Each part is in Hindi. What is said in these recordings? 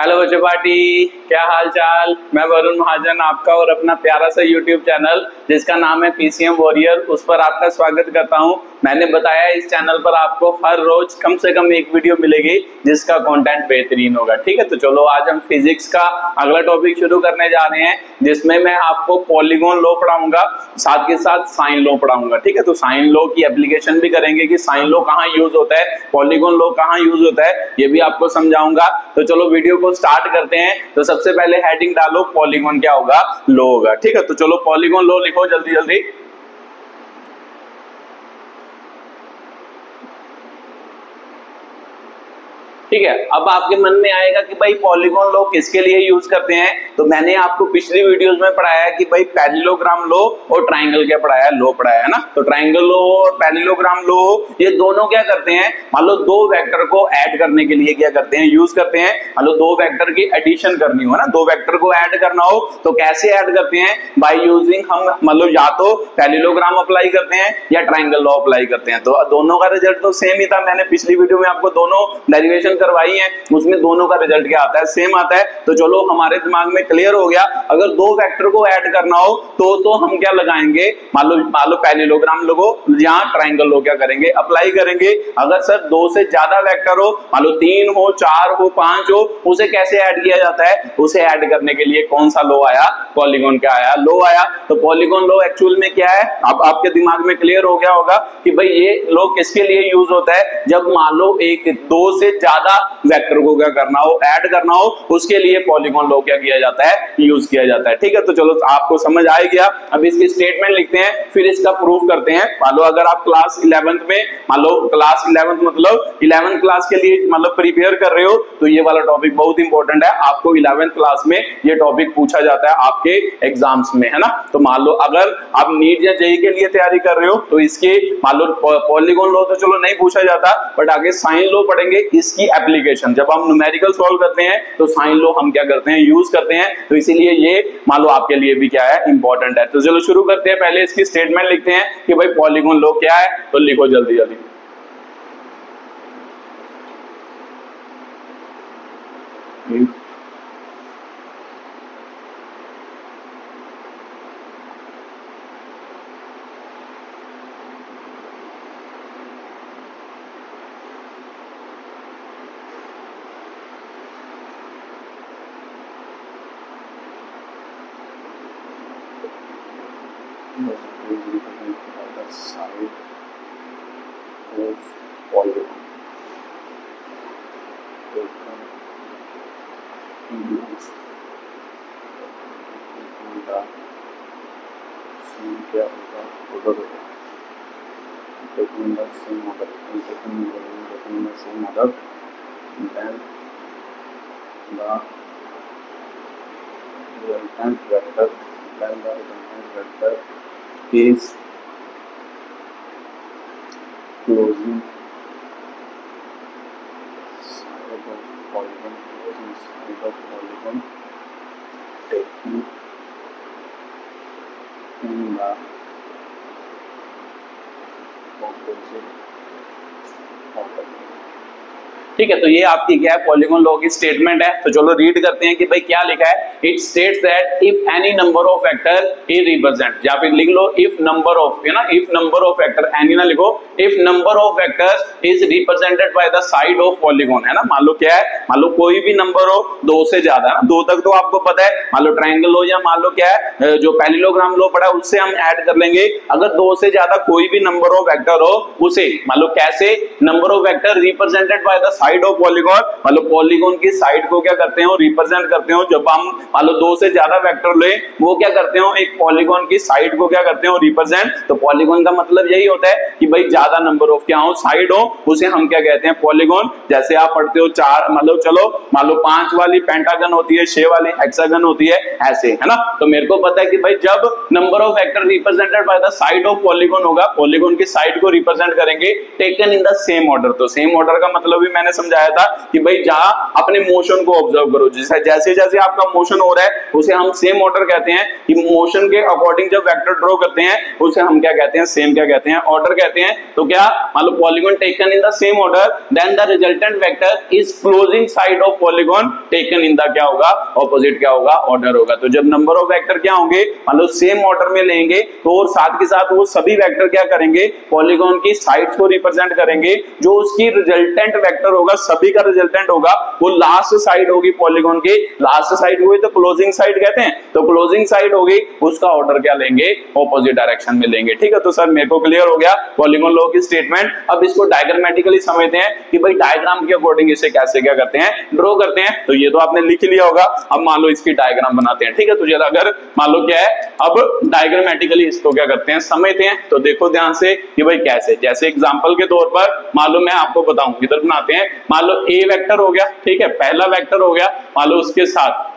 हेलो बच्चों पार्टी, क्या हाल चाल। मैं वरुण महाजन, आपका और अपना प्यारा सा यूट्यूब चैनल जिसका नाम है पीसीएम वॉरियर, उस पर आपका स्वागत करता हूं। मैंने बताया इस चैनल पर आपको हर रोज कम से कम एक वीडियो मिलेगी जिसका कंटेंट बेहतरीन होगा। ठीक है, तो चलो आज हम फिजिक्स का अगला टॉपिक शुरू करने जा रहे हैं जिसमें मैं आपको पॉलीगॉन लॉ पढ़ाऊंगा, साथ के साथ साइन लॉ पढ़ाऊंगा। ठीक है, तो साइन लॉ की एप्लीकेशन भी करेंगे कि साइन लॉ कहाँ यूज होता है, पॉलीगॉन लॉ कहाँ यूज होता है, ये भी आपको समझाऊंगा। तो चलो वीडियो को स्टार्ट करते हैं। तो सबसे पहले हेडिंग डालो, पॉलीगॉन क्या होगा, लॉ होगा। ठीक है, तो चलो पॉलीगॉन लॉ लिखो जल्दी जल्दी। ठीक है, अब आपके मन में आएगा कि भाई पॉलीगॉन लॉ किसके लिए यूज करते हैं। तो मैंने आपको पिछली वीडियोस में पढ़ाया है कि भाई पैरेललोग्राम लॉ और ट्राइंगल क्या पढ़ाया है, लॉ पढ़ाया है ना। तो ट्राइंगल लॉ और पैरेललोग्राम लॉ ये दोनों क्या करते हैं, मान लो दो वेक्टर को ऐड करने के लिए क्या करते हैं, यूज करते हैं। मान लो दो वेक्टर की एडिशन करनी हो ना, दो वेक्टर को ऐड करना हो तो कैसे ऐड करते हैं, बाय यूजिंग हम मतलब या तो पैरेललोग्राम अप्लाई करते हैं या ट्राइंगल लॉ अप्लाई करते हैं। तो दोनों का रिजल्ट तो सेम ही था। मैंने पिछली वीडियो में आपको दोनों डेरिवेशन करवाई है, उसमें दोनों का रिजल्ट क्या आता है, सेम आता है। तो चलो हमारे दिमाग में क्लियर हो गया, अगर दो वेक्टर को ऐड करना हो तो हम क्या लगाएंगे, मान लो पैरेललोग्राम लगो या ट्राइंगल लो क्या करेंगे, अप्लाई करेंगे। अगर सर दो से ज्यादा वेक्टर हो, मान लो 3 हो, 4 हो, 5 हो, उसे कैसे ऐड किया जाता है, उसे ऐड करने के लिए कौन सा लॉ आया, पॉलीगॉन क्या आया, लॉ आया। तो पॉलीगॉन लॉ एक्चुअल में क्या है, अब आपके दिमाग में क्लियर हो गया होगा कि भाई ये लॉ किसके लिए यूज होता है, जब मान लो एक दो से ज्यादा वेक्टर को क्या करना हो, ऐड करना हो, उसके लिए पॉलीगॉन लॉ क्या किया जाता है, यूज किया जाता है। ठीक है, तो चलो आपको समझ आ गया। अब इसकी स्टेटमेंट लिखते हैं, फिर इसका प्रूफ करते हैं। मान लो अगर आप क्लास 11th में, मान लो क्लास 11th मतलब 11th क्लास के लिए मतलब प्रिपेयर कर रहे हो, तो ये वाला टॉपिक बहुत इंपॉर्टेंट है। आपको 11th क्लास में ये टॉपिक पूछा जाता है आपके एग्जाम्स में, है ना। तो मान लो अगर आप नीट या जेईई के लिए तैयारी कर रहे हो तो इसके मान लो पॉलीगॉन लॉ तो चलो नहीं पूछा जाता, बट आगे साइन लॉ पढ़ेंगे, इसकी एप्लीकेशन जब हम न्यूमेरिकल सॉल्व करते हैं तो साइन लॉ हम क्या करते हैं, यूज करते हैं। तो इसीलिए ये मान लो आपके लिए भी क्या है, इंपॉर्टेंट है। तो चलो शुरू करते हैं, पहले इसकी स्टेटमेंट लिखते हैं कि भाई पॉलीगॉन लॉ क्या है। तो लिखो जल्दी जल्दी। Side of polygon taken in the same क्या होगा, order taken the same order, taken the same order, then the resultant vector is closing side of polygon, closing side of polygon taken in the opposite order। ठीक है, तो ये आपकी क्या है, पॉलीगॉन लॉ की स्टेटमेंट है। तो चलो रीड करते हैं कि भाई क्या लिखा है। It states that if any number of vector is represent, या फिर लिख लो इफ नंबर ऑफ, है ना, if number of vector, any ना लिखो, if number of vectors is represented by the side of polygon, है ना। मान लो क्या है, मान लो कोई भी नंबर हो दो से ज्यादा, ना दो तक तो आपको पता है, मान लो ट्राइंगल लॉ या मान लो क्या है जो पैरेललोग्राम लॉ पढ़ा है उससे हम ऐड कर लेंगे। अगर दो से ज्यादा कोई भी नंबर ऑफ वेक्टर हो, उसे मान लो कैसे, number of vector represented by the side of polygon, मतलब पॉलीगॉन की साइड को क्या करते हो, रिप्रेजेंट करते हो। जब हम मान लो दो से ज्यादा वेक्टर ले, वो क्या करते हो, एक पॉलीगॉन की साइड को क्या करते हो, रिप्रेजेंट। तो पॉलीगॉन का मतलब यही होता है कि भाई ज्यादा नंबर ऑफ क्या हो, साइड हो, उसे हम क्या कहते हैं, पॉलीगॉन। जैसे आप पढ़ते हो चार, मतलब चलो मान लो 5 वाली पेंटागन होती है, 6 वाली हेक्सागन होती है, ऐसे, है ना। तो मेरे को पता है कि भाई जब number of vector represented by the side of polygon होगा, पॉलीगॉन की साइड को रिप्रेजेंट करेंगे taken in the same order. तो सेम ऑर्डर का मतलब भी मैंने मैंने समझाया था कि भाई जहां अपने मोशन को ऑब्जर्व करो, जैसे जैसे आपका मोशन हो रहा है उसे हम सेम ऑर्डर कहते हैं कि मोशन के अकॉर्डिंग जब वेक्टर ड्रॉ करते हैं उसे हम क्या कहते हैं, सेम क्या कहते हैं, ऑर्डर कहते हैं। तो क्या मान लो polygon taken in the same order then the resultant vector is closing side of polygon taken in the क्या होगा, ऑपोजिट क्या होगा, ऑर्डर होगा। तो जब नंबर ऑफ वेक्टर क्या होंगे, मान लो सेम ऑर्डर में लेंगे तो और साथ के साथ वो सभी वेक्टर क्या करेंगे, पॉलीगॉन की साइड्स को रिप्रेजेंट करेंगे। जो उसकी रिजल्टेंट वेक्टर होगा, सभी का रिजल्टेंट होगा, वो लास्ट साइड होगी पॉलीगॉन की, लास्ट साइड हुई तो क्लोजिंग साइड कहते हैं, तो क्लोजिंग साइड होगी, उसका ऑर्डर क्या लेंगे, ऑपोजिट डायरेक्शन में लेंगे। ठीक है, तो सर मेरे को क्लियर हो गया पॉलीगॉन लॉ की स्टेटमेंट। अब इसको डायग्रामेटिकली समझते हैं कि भाई डायग्राम के अकॉर्डिंग इसे कैसे क्या करते हैं, ड्रॉ करते हैं। तो ये तो आपने लिख लिया होगा, अब मान लो इसकी डायग्राम बनाते हैं। ठीक है, तो जरा अगर मान लो क्या है, अब डायग्रामेटिकली इसको क्या करते हैं, समझते हैं। तो देखो ध्यान से कि भाई कैसे, जैसे एग्जांपल के तौर पर मान लो मैं आपको बताऊं, इधर बनाते हैं, मान लो ए वेक्टर हो गया, ठीक है, पहला वेक्टर हो गया, मान लो उसके साथ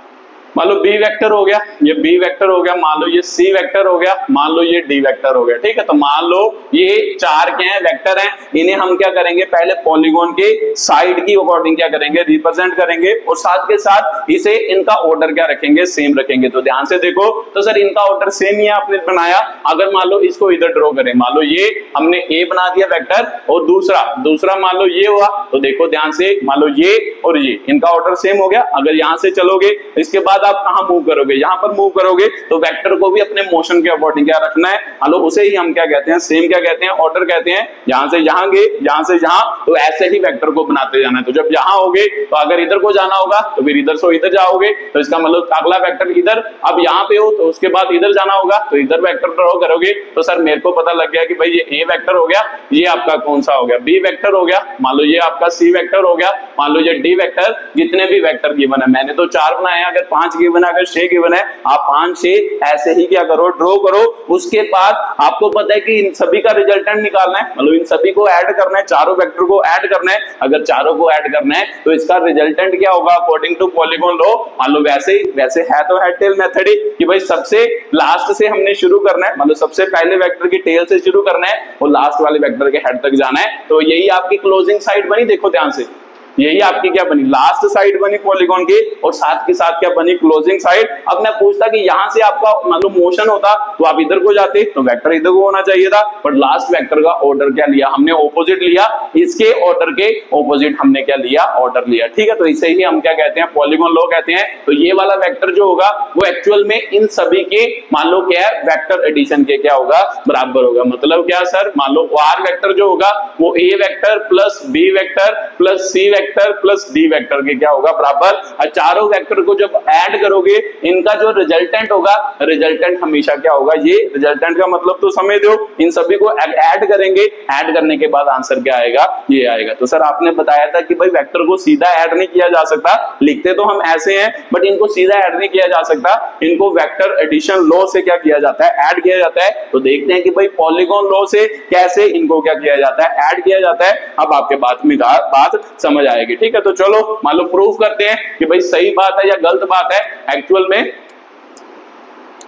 मान लो बी वेक्टर हो गया, ये बी वेक्टर हो गया, मान लो ये सी वेक्टर हो गया, मान लो ये डी वेक्टर हो गया। ठीक है, तो मान लो ये चार क्या है, वेक्टर हैं, इन्हें हम क्या करेंगे, पहले पॉलीगॉन के साइड की अकॉर्डिंग क्या करेंगे, रिप्रेजेंट करेंगे और साथ के साथ इसे इनका ऑर्डर क्या रखेंगे, सेम रखेंगे। तो ध्यान से देखो, तो सर इनका ऑर्डर सेम ही आपने बनाया। अगर मान लो इसको इधर ड्रॉ करें, मान लो ये हमने ए बना दिया वेक्टर और दूसरा मान लो ये हुआ, तो देखो ध्यान से, मान लो ये और ये, इनका ऑर्डर सेम हो गया। अगर यहां से चलोगे इसके बाद आप कहां मूव करोगे, यहां पर मूव करोगे, तो वेक्टर को भी अपने मोशन के अकॉर्डिंग क्या रखना है, हेलो, उसे ही हम क्या कहते हैं, सेम क्या कहते हैं, ऑर्डर कहते हैं। यहां से यहां गए, यहां से यहां, तो ऐसे ही वेक्टर को बनाते जाना है। तो जब यहां होगे तो अगर इधर को जाना होगा तो फिर इधर से इधर जाओगे, तो इसका मतलब अगला वेक्टर इधर, अब यहां पे हो तो उसके बाद इधर जाना होगा, तो इधर वेक्टर ड्रॉ करोगे। तो सर मेरे को पता लग गया कि भाई ये ए वेक्टर हो गया, ये आपका कौन सा हो गया, बी वेक्टर हो गया, मान लो ये आपका सी वेक्टर हो गया, मान लो ये डी वेक्टर, जितने भी वेक्टर गिवन है, मैंने तो 4 बनाए हैं, अगर 5 गिवन है, अगर 6 गिवन है, आप 5 6 ऐसे ही क्या करो, ड्रॉ करो। उसके बाद आपको पता है कि इन सभी का रिजल्टेंट निकालना है, मतलब इन सभी को ऐड करना है, चारों वेक्टर को ऐड करना है। अगर चारों को ऐड करना है तो इसका रिजल्टेंट क्या होगा अकॉर्डिंग टू पॉलीगॉन लॉ, मान लो वैसे है तो हेड टेल मेथड ही कि भाई सबसे लास्ट से हमने शुरू करना है, मतलब सबसे पहले वेक्टर की टेल से शुरू करना है और लास्ट वाले वेक्टर के हेड तक जाना है। तो यही आपकी क्लोजिंग साइड बनी, देखो ध्यान से, यही आपकी क्या बनी, लास्ट साइड बनी पॉलीगॉन की और साथ के साथ क्या बनी, क्लोजिंग साइड। अब मैं पूछता कि यहां से आपका मतलब मोशन होता तो आप इधर को जाते, तो वेक्टर इधर को होना चाहिए था, बट लास्ट वेक्टर का ऑर्डर क्या लिया हमने, ऑपोजिट लिया, इसके ऑर्डर के ऑपोजिट हमने क्या लिया, ऑर्डर लिया। ठीक है, तो इसे ही हम क्या कहते हैं, पॉलीगॉन लॉ कहते हैं। तो ये वाला वेक्टर जो होगा वो एक्चुअल में इन सभी के मान लो क्या है, वेक्टर एडिशन के क्या होगा, बराबर होगा। मतलब क्या सर, मान लो आर वेक्टर जो होगा वो a vector plus b vector plus c vector plus d vector के क्या होगा, बराबर। और चारों वेक्टर को जब ऐड करोगे, इनका जो रिजल्टेंट होगा, रिजल्टेंट हमेशा क्या होगा, ये रिजल्टेंट का मतलब तो समझ दो, इन सभी को ऐड करेंगे, ऐड करने के बाद आंसर क्या आएगा, ये आएगा। तो सर आपने बताया था कि भाई वेक्टर को सीधा ऐड नहीं किया जा सकता, लिखते तो हम ऐसे हैं बट इनको सीधा ऐड नहीं किया जा सकता, इनको वेक्टर एडिशन लॉ से क्या किया जाता है, ऐड किया जाता है। तो देखते हैं कि भाई पॉलीगॉन लॉ से कैसे इनको क्या किया जाता है, ऐड किया जाता है। अब आपके बात समझ आएगी। ठीक है, तो चलो मान लो प्रूफ करते हैं कि भाई सही बात है या गलत बात है एक्चुअल में।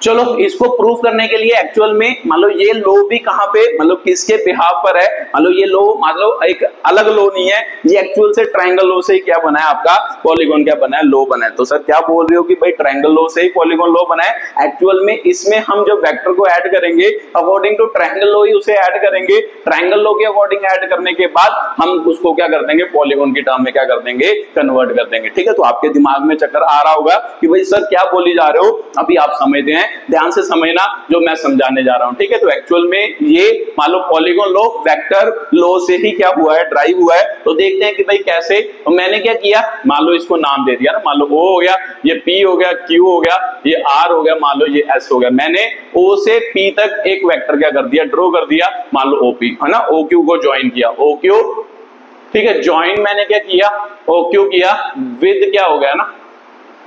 चलो इसको प्रूफ करने के लिए एक्चुअल में मान लो ये लो भी कहां पे, मतलब किसके बिहाफ पर है, मान लो ये लो मान लो एक अलग लो नहीं है, ये एक्चुअल से ट्रायंगल लो से ही क्या बना है, आपका पॉलीगॉन क्या बना है, लो बना है। तो सर क्या बोल रहे हो कि भाई ट्रायंगल लो से ही पॉलीगॉन लो बना है। एक्चुअल में इसमें हम जो वेक्टर को ऐड करेंगे अकॉर्डिंग टू ट्रायंगल लो ही उसे ऐड करेंगे, ट्रायंगल लो के अकॉर्डिंग ऐड करने के बाद हम उसको क्या कर देंगे, पॉलीगॉन की टर्म में क्या कर देंगे, कन्वर्ट कर देंगे। ठीक है, तो आपके दिमाग में चक्कर आ रहा होगा कि भाई सर क्या बोली जा रहे हो, अभी आप समझते हैं, ध्यान से समझना जो मैं समझाने जा रहा हूं। ठीक है, तो एक्चुअल में ये मान लो पॉलीगॉन लॉ वेक्टर लॉ से ही क्या हुआ है, ड्राइव हुआ है। तो देखते हैं कि भाई कैसे। तो मैंने क्या किया, मान लो इसको नाम दे दिया ना, मान लो O हो गया, ये P हो गया, Q हो गया, ये R हो गया, मान लो ये S हो गया। मैंने O से P तक एक वेक्टर क्या कर दिया, ड्रॉ कर दिया, मान लो OP है ना, OQ को ज्वाइन किया, OQ। ठीक है, ज्वाइन मैंने क्या किया, OQ किया विद क्या हो गया ना,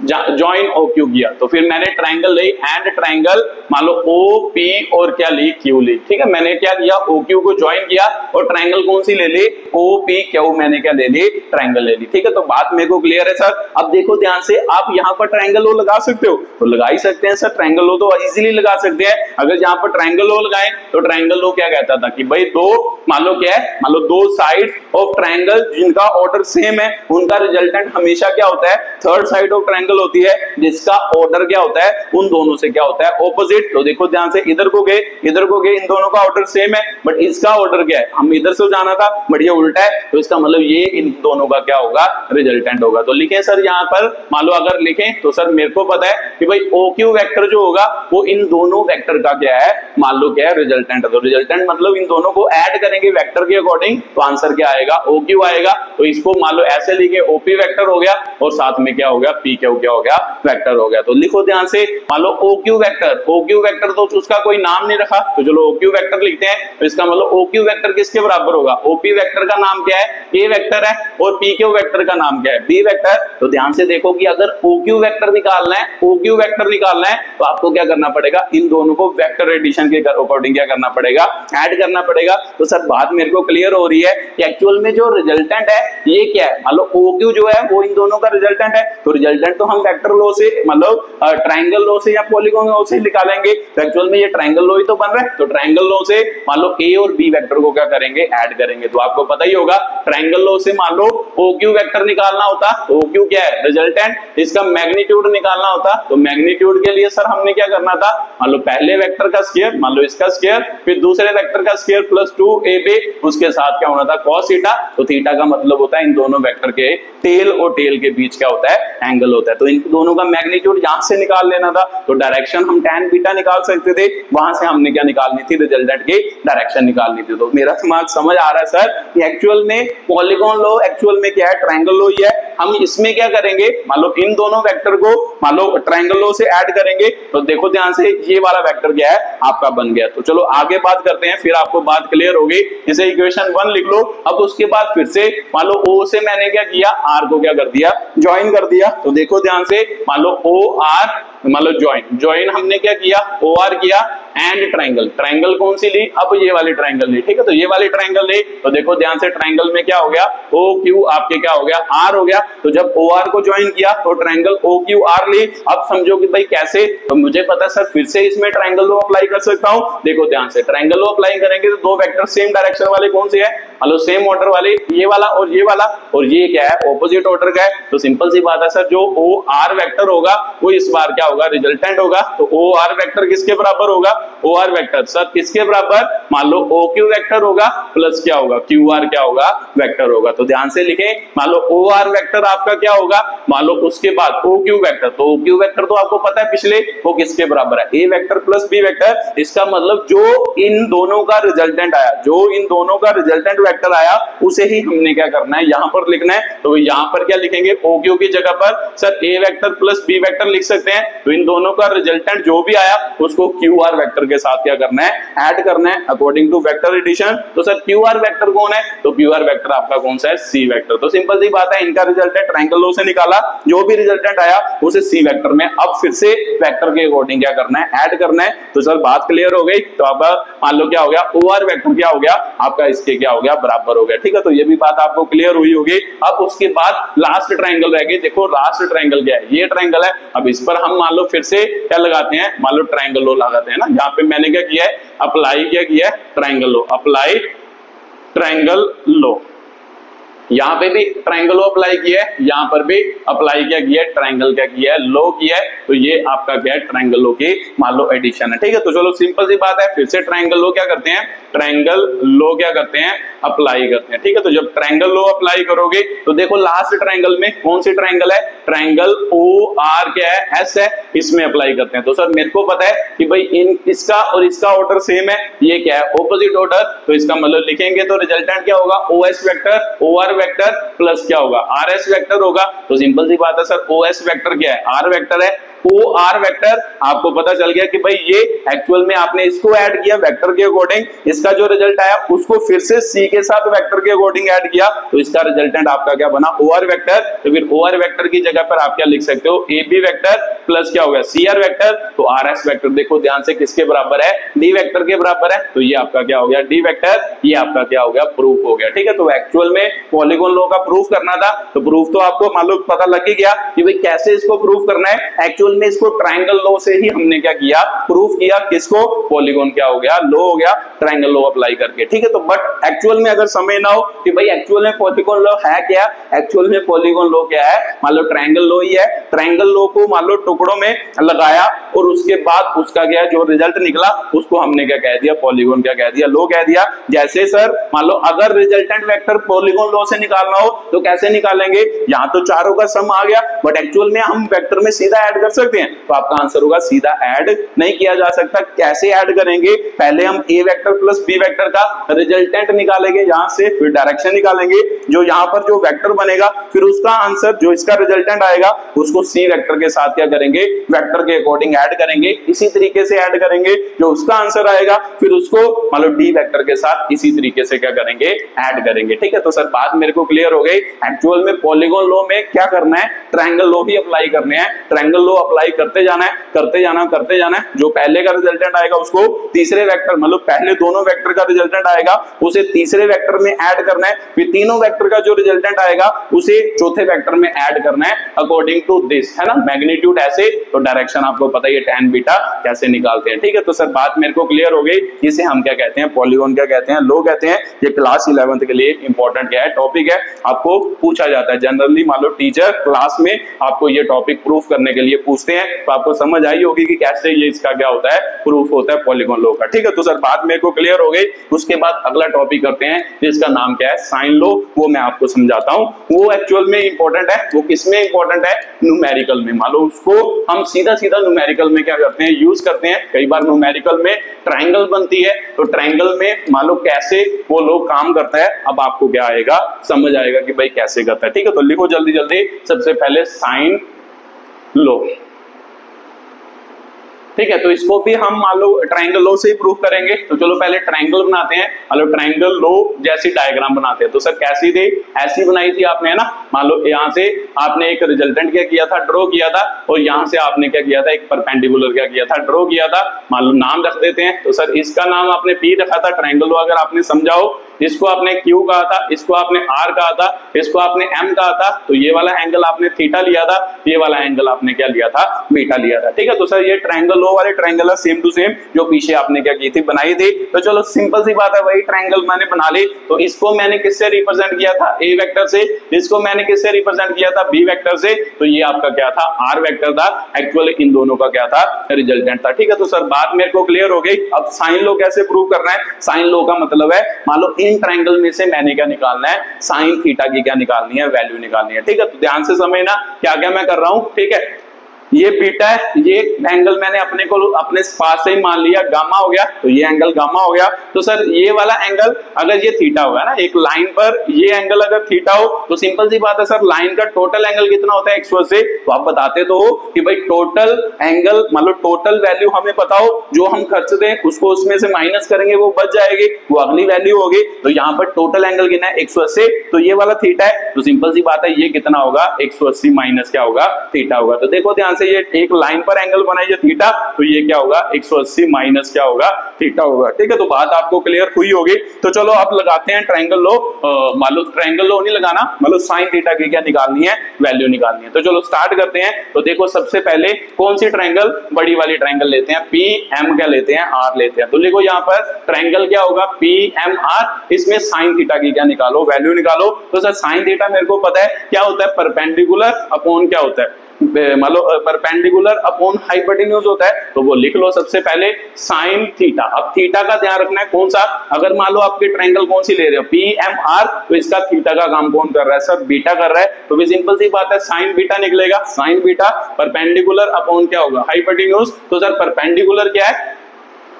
ज्वाइन ओ क्यू किया, तो फिर मैंने ट्राइंगल ली एंड ट्राइंगल मान लो ओ पी और क्या ली, क्यू ली। ठीक है, मैंने क्या किया, ओ क्यू को ज्वाइन किया और ट्राइंगल कौन सी ले ली, ओ पी क्यू, मैंने क्या ले ली, ट्राइंगल ले ली। ठीक है, तो बात मेरे को क्लियर है सर। अब देखो ध्यान से, आप यहाँ पर ट्राइंगल ओ लगा सकते हो, तो लगा ही सकते हैं सर, ट्राइंगल ओ तो इजीली लगा सकते हैं। अगर यहाँ पर ट्राइंगल ओ लगाए तो ट्राइंगल ओ क्या कहता था कि भाई दो मान लो क्या है, मान लो दो साइड ऑफ ट्राइंगल जिनका ऑर्डर सेम है उनका रिजल्टेंट हमेशा क्या होता है, थर्ड साइड ऑफ ट्राइंगल होती है जिसका ऑर्डर क्या होता है, उन दोनों से क्या होता है, ऑपोजिट। तो देखो ध्यान से, इधर को गए इधर को गए, इन दोनों का ऑर्डर सेम है बट इसका ऑर्डर क्या है, हम इधर से जाना था बट ये उल्टा है, तो इसका मतलब ये इन दोनों का क्या होगा, रिजल्टेंट होगा। तो लिखें सर यहाँ पर, मान लो अगर लिखें तो सर मेरे को पता है कि भाई ओ क्यू वेक्टर जो होगा वो इन दोनों वेक्टर का क्या है, मान लो क्या है, रिजल्टेंट है। तो रिजल्टेंट मतलब इन दोनों को ऐड करेंगे वेक्टर के अकॉर्डिंग, तो आंसर क्या आएगा, ओ क्यू आएगा। तो इसको मान लो ऐसे लिखे, ओपी वेक्टर हो गया और साथ में क्या हो गया, पी क्यू क्या हो गया, वेक्टर हो गया। तो लिखो ध्यान से, मान लो O Q vector, O Q vector तो उसका कोई नाम नहीं रखा, तो चलो ओ क्यू वेक्टर लिखते हैं। तो इसका मतलब ओ क्यू वेक्टर किसके बराबर होगा, ओपी वेक्टर का नाम क्या है, ए वेक्टर है, और पी क्यू वेक्टर का नाम क्या है, बी वेक्टर। तो ध्यान से देखो कि अगर ओ क्यू वेक्टर निकालना है, ओ क्यू वेक्टर निकालना है तो आपको क्या करना पड़ेगा, इन दोनों को वेक्टर एडिशन के अकॉर्डिंग क्या करना पड़ेगा, ऐड करना पड़ेगा। तो सर बात मेरे को क्लियर हो रही है कि एक्चुअल में जो रिजल्टेंट है ये क्या है, मान लो ओ क्यू जो है वो इन दोनों का रिजल्टेंट है, तो रिजल्टेंट तो हम वेक्टर लॉ से मतलब ट्राइंगल लॉ से या पॉलीगॉन लॉ से निकालेंगे। तो एक्चुअल में ये ट्राइंगल लॉ ही तो बन रहा है, तो ट्राइंगल लॉ से मान लो ए और बी वेक्टर को क्या करेंगे, ऐड करेंगे। तो आपको पता ही होगा ट्राइंगल लॉ से मान लो ओ क्यू वेक्टर निकालना होता, ओ क्यू क्या है, रिजल्टेंट, इसका मैग्नीट्यूड निकालना होता। तो मैग्नीट्यूड के लिए सर हमने क्या करना था, मान लो पहले वेक्टर का स्क्वायर, मान लो इसका स्क्वायर, फिर दूसरे वेक्टर का स्क्वायर प्लस 2ab, उसके साथ क्या होना था, cos थीटा। तो थीटा का मतलब होता है इन दोनों वेक्टर के टेल और टेल के बीच क्या होता है, एंगल होता है। तो इन दोनों का मैग्नीट्यूड यहां से निकाल लेना था, तो डायरेक्शन हम tan बीटा निकाल सकते थे, वहां से हमने क्या निकालनी थी, रिजल्टेंट की डायरेक्शन निकालनी थी। तो मेरा दिमाग समझ आ रहा है सर कि एक्चुअल में पॉलीगॉन लॉ एक्चुअल में क्या है, ट्रायंगल लॉ ही है। हम इसमें क्या करेंगे, मान लो इन दोनों वेक्टर को मान लो ट्रायंगल लॉ से ऐड करेंगे, तो देखो ध्यान से ये वाला वेक्टर क्या है, आपका बन गया। तो चलो आगे बात करते हैं, फिर आपको बात क्लियर होगी। इसे इक्वेशन 1 लिख लो। अब उसके बाद फिर से मान लो ओ से मैंने क्या किया, आर को क्या कर दिया, ज्वाइन कर दिया। तो देखो ध्यान से, मान लो ओ आर, मान लो ज्वाइन हमने क्या किया, ओ आर किया एंड ट्राइंगल, ट्राइंगल कौन सी ली, अब ये वाली ट्राइंगल ली। ठीक है, तो ये वाली ट्राइंगल ली, तो देखो ध्यान से ट्राइंगल में क्या हो गया, ओ क्यू आपके क्या हो गया, आर हो गया। तो जब ओ आर को ज्वाइन किया तो ट्राइंगल ओ क्यू आर ली। अब समझो कि भाई कैसे, तो मुझे पता सर फिर से इसमें ट्राइंगल लॉ अप्लाई कर सकता हूं। देखो ध्यान से, ट्राइंगल लॉ अप्लाई करेंगे तो दो वेक्टर सेम डायरेक्शन वाले कौन से है, मान लो सेम ऑर्डर वाले, ये वाला और ये वाला, और ये क्या है, ऑपोजिट ऑर्डर का है। तो सिंपल सी बात है सर, जो ओ आर वेक्टर होगा वो इस बार क्या होगा, रिजल्टेंट होगा। तो ओ आर वेक्टर किसके बराबर होगा, ओ आर वेक्टर सर किसके बराबर, मान लो ओ क्यू वेक्टर होगा प्लस क्या होगा, क्यू आर क्या होगा, वेक्टर होगा। तो ध्यान से लिखें, मान लो ओ आर वेक्टर आपका क्या होगा, मान लो उसके बाद ओ क्यू वेक्टर, तो ओ क्यू वेक्टर तो आपको पता है पिछले, वो किसके बराबर है, ए वेक्टर प्लस बी वेक्टर। इसका मतलब जो इन दोनों का रिजल्टेंट आया, जो इन दोनों का रिजल्टेंट वेक्टर आया उसे ही हमने क्या करना है, यहां पर लिखना है। तो यहां पर क्या लिखेंगे, ओ क्यू की जगह पर सर ए वेक्टर प्लस बी वेक्टर लिख सकते हैं। तो इन दोनों का रिजल्टेंट जो भी आया उसको क्यू आर वेक्टर के साथ क्या करना है, ऐड करना है अकॉर्डिंग टू वेक्टर एडिशन। तो सर क्यू आर वेक्टर कौन है, तो क्यू आर वेक्टर आपका कौन सा है, सी वेक्टर। तो सिंपल सी बात है, इनका रिजल्टेंट ट्रायंगल लॉ से निकाला, जो भी रिजल्टेंट आया उसे सी वेक्टर में अब फिर से वेक्टर के अकॉर्डिंग क्या करना है, ऐड करना है। तो सर बात क्लियर हो गई। तो अब मान लो क्या हो गया, ओ आर वेक्टर क्या हो गया आपका, इसके क्या हो गया, बराबर हो गया। ठीक है, तो ये भी बात आपको क्लियर हुई होगी। अब उसके बाद लास्ट ट्रायंगल रह गई। देखो लास्ट ट्रायंगल क्या है, ये ट्रायंगल है। अब इस पर हम मान लो फिर से क्या लगाते हैं, मान लो ट्रायंगल लॉ लगाते हैं ना। यहाँ पे मैंने क्या किया है, अप्लाई क्या किया है, triangle law, apply triangle law. यहाँ पे भी ट्रायंगल लॉ अप्लाई किया है, यहाँ पर भी अप्लाई क्या किया है, ट्रायंगल क्या किया है, लॉ किया है। तो ये आपका क्या है, ट्रायंगल लॉ की मान लो एडिशन है। ठीक है, तो चलो सिंपल सी बात है, फिर से ट्रायंगल लॉ क्या करते हैं, ट्रायंगल लॉ क्या करते हैं, अप्लाई करते हैं। ठीक है, तो जब ट्रायंगल लॉ अप्लाई करोगे तो देखो लास्ट ट्रायंगल में कौन सी ट्रायंगल है, ट्रायंगल ओ आर क्या है, एस है, इसमें अप्लाई करते हैं। तो सर मेरे को पता है कि भाई इन इसका और इसका ऑर्डर सेम है, ये क्या है, ऑपोजिट ऑर्डर। तो इसका मतलब लिखेंगे तो रिजल्टेंट क्या होगा, O S vector, O R vector plus क्या होगा, आर एस वेक्टर होगा। तो सिंपल सी बात है सर, ओ एस वेक्टर क्या है, आर वेक्टर है, ओ आर वेक्टर, आपको पता चल गया कि भाई ये एक्चुअल में आपने इसको ऐड किया वेक्टर के अकॉर्डिंग, इसका जो रिजल्ट आया उसको फिर से सी के साथ वेक्टर के अकॉर्डिंग ऐड किया, तो इसका रिजल्टेंट आपका क्या बना, ओ आर वेक्टर। तो फिर ओ आर वेक्टर की जगह पर आप क्या लिख सकते हो, ए बी वेक्टर प्लस क्या हो गया, सी आर वेक्टर। तो आर एस वेक्टर देखो ध्यान से किसके बराबर है, डी वेक्टर के बराबर है, तो ये आपका क्या हो गया, डी वेक्टर। ये आपका क्या हो गया, प्रूफ हो गया। ठीक है, तो एक्चुअल में पॉलीगॉन लॉ का प्रूफ करना था, तो प्रूफ तो आपको मालूम पता लग ही गया कि भाई कैसे इसको प्रूफ करना है। एक्चुअल में इसको ट्रायंगल लॉ से ही हमने क्या किया, प्रूफ किया। किसको, पॉलीगॉन क्या हो गया, लॉ हो गया, ट्रायंगल लॉ अप्लाई करके। ठीक है, तो बट एक्चुअल में अगर समझ ना हो कि भाई एक्चुअल में पॉलीगॉन लॉ है क्या, एक्चुअल में पॉलीगॉन लॉ क्या है, मान लो ट्रायंगल लॉ ही है। ट्रायंगल लॉ को मान लो टुकड़ों में लगाया और उसके बाद उसका क्या जो रिजल्ट निकला उसको हमने क्या कह दिया, पॉलीगॉन क्या कह दिया, लॉ कह दिया। जैसे सर मान लो अगर रिजल्टेंट वेक्टर पॉलीगॉन लॉ से निकालना हो तो कैसे निकालेंगे, यहां तो चारों का सम आ गया, बट एक्चुअल में हम वेक्टर में सीधा ऐड कर सकते हैं, तो आपका आंसर होगा सीधा ऐड नहीं किया जा सकता। कैसे ऐड करेंगे, पहले हम ए वेक्टर प्लस बी वेक्टर का रिजल्टेंट निकालेंगे यहां से, फिर डायरेक्शन निकालेंगे, जो यहां पर जो वेक्टर बनेगा फिर उसका आंसर जो इसका रिजल्टेंट आएगा उसको सी वेक्टर के साथ क्या करेंगे, वेक्टर के अकॉर्डिंग ऐड करेंगे। इसी तरीके से ऐड करेंगे, जो उसका आंसर आएगा फिर उसको मान लो डी वेक्टर के साथ इसी तरीके से क्या करेंगे, ऐड करेंगे। ठीक है, तो सर बात मेरे को क्लियर हो गई। एक्चुअल में पॉलीगॉन लॉ में क्या करना है, ट्रायंगल लॉ ही अप्लाई करने हैं। ट्रायंगल लॉ अप्लाई करते जाना है, करते जाना, करते जाना है। जो पहले का रिजल्टेंट आएगा उसको तीसरे वेक्टर, मतलब पहले दोनों वेक्टर का रिजल्टेंट आएगा उसे तीसरे वेक्टर में ऐड करना है, फिर तीनों वेक्टर का जो रिजल्टेंट आएगा उसे चौथे वेक्टर में ऐड करना है अकॉर्डिंग टू दिस, है ना, मैग्नीट्यूड ऐसे। तो डायरेक्शन आपको पता है tan बीटा कैसे निकालते हैं। ठीक है, तो सर बात मेरे को क्लियर हो गई। इसे हम क्या कहते हैं, पॉलीगॉन क्या कहते हैं, लॉ कहते हैं। ये क्लास 11th के लिए इंपॉर्टेंट क्या है, टॉपिक है, आपको पूछा जाता है जनरली। मान लो टीचर क्लास में आपको ये टॉपिक प्रूफ करने के लिए पूछते हैं, तो आपको समझ आई होगी कि कैसे ये इसका क्या होता है, प्रूफ होता है पॉलीगॉन लॉ का। ठीक है, तो सर बात मेरे को क्लियर हो गई। उसके बाद अगला टॉपिक करते हैं जिसका नाम क्या है, साइन लॉ। वो मैं आपको समझाता हूं। वो एक्चुअल में इंपॉर्टेंट है। वो किसमें इंपॉर्टेंट है, न्यूमेरिकल में। मान लो उसको हम सीधा सीधा न्यूमेरिकल में क्या करते हैं, यूज करते हैं। कई बार न्यूमेरिकल में ट्रायंगल बनती है, तो ट्रायंगल में मान लो कैसे वो लोग काम करता है, अब आपको क्या आएगा, समझ आएगा कि भाई कैसे करता है। ठीक है, तो लिखो जल्दी जल्दी। सबसे पहले साइन लॉ। ठीक है, तो इसको भी हम मान लो ट्रायंगल लॉ से ही प्रूफ करेंगे। तो चलो पहले ट्रायंगल बनाते हैं। मान लो ट्रायंगल लॉ जैसी डायग्राम बनाते हैं। तो सर कैसी थी, ऐसी बनाई थी आपने, है ना। मान लो यहां से आपने एक रिजल्टेंट क्या किया था, ड्रॉ किया था, और यहां से आपने क्या किया था, एक परपेंडिकुलर क्या किया था, ड्रॉ किया था। मान लो नाम रख देते हैं। तो सर इसका नाम आपने पी रखा था, ट्रायंगल लॉ अगर आपने समझाओ। इसको आपने क्यू कहा था, इसको आपने आर कहा था, इसको आपने एम कहा था। तो ये वाला एंगल आपने थीटा लिया था, ये वाला एंगल आपने क्या लिया था, बीटा लिया था। ठीक है, तो सर ये ट्रायंगल लॉ वाले ट्रायंगल सेम टू सेम जो पीछे आपने क्या की थी, बनाई थी। तो चलो सिंपल सी बात है, वही ट्रायंगल मैंने बना ली। तो इसको मैंने किससे रिप्रेजेंट किया था, ए वेक्टर से। इसको मैंने किससे रिप्रेजेंट किया था, बी वेक्टर से। तो ये आपका क्या था, आर वेक्टर था। एक्चुअली इन दोनों का क्या था, रिजल्टेंट था। ठीक है, तो सर बात मेरे को क्लियर हो गई। अब साइन लॉ कैसे प्रूव करना है। साइन लॉ का मतलब है मान लो इन ट्रायंगल में से मैंने क्या निकालना है, साइन थीटा की क्या निकालनी है, वैल्यू निकालनी है। ठीक है, तो ध्यान से समझना क्या क्या मैं कर रहा हूं। ठीक है, ये बीटा है, ये एंगल मैंने अपने को अपने पास से ही मान लिया गामा हो गया। तो ये एंगल गामा हो गया। तो सर ये वाला एंगल अगर ये थीटा होगा ना, एक लाइन पर ये एंगल अगर थीटा हो तो सिंपल सी बात है सर, लाइन का टोटल एंगल कितना होता है 180। तो आप बताते तो हो कि भाई टोटल एंगल मतलब टोटल वैल्यू हमें बताओ, जो हम खर्च दें उसको उसमें से माइनस करेंगे, वो बच जाएगी, वो अगली वैल्यू होगी। तो यहाँ पर टोटल एंगल कितना है, 180। तो ये वाला थीटा है, तो सिंपल सी बात है ये कितना होगा, 180 माइनस क्या होगा, थीटा होगा। तो देखो ध्यान से, ये एक लाइन पर एंगल बनाइए थीटा, तो ये क्या होगा, 180 माइनस क्या होगा, थीटा होगा। ठीक है, तो बात आपको क्लियर हुई होगी। तो चलो अब लगाते हैं ट्रायंगल लॉ। मान लो ट्रायंगल लॉ नहीं लगाना, मतलब साइन थीटा की क्या निकालनी है, वैल्यू निकालनी है। तो चलो स्टार्ट करते हैं। तो देखो सबसे पहले कौन सी ट्रायंगल, बड़ी वाली ट्रायंगल लेते हैं, पी एम क्या लेते हैं, आर लेते हैं। तो लिखो यहाँ पर ट्रायंगल क्या होगा, पी एम आर। इसमें साइन थीटा की क्या निकालो, वैल्यू निकालो। तो सर साइन थीटा मेरे को पता है क्या होता है, परपेंडिकुलर अपॉन क्या होता है, मान लो परपेंडिकुलर अपॉन हाइपोटेन्यूज होता है। तो वो लिख लो सबसे पहले साइन थीटा। अब थीटा का ध्यान रखना है कौन सा, अगर मान लो आपके ट्रायंगल कौन सी ले रहे हो, पी एम आर, तो इसका थीटा का काम कौन कर रहा है सर, बीटा कर रहा है। तो भी सिंपल सी बात है, साइन बीटा निकलेगा। साइन बीटा परपेंडिकुलर अपॉन क्या होगा, हाइपोटेन्यूज। तो सर परपेंडिकुलर क्या है,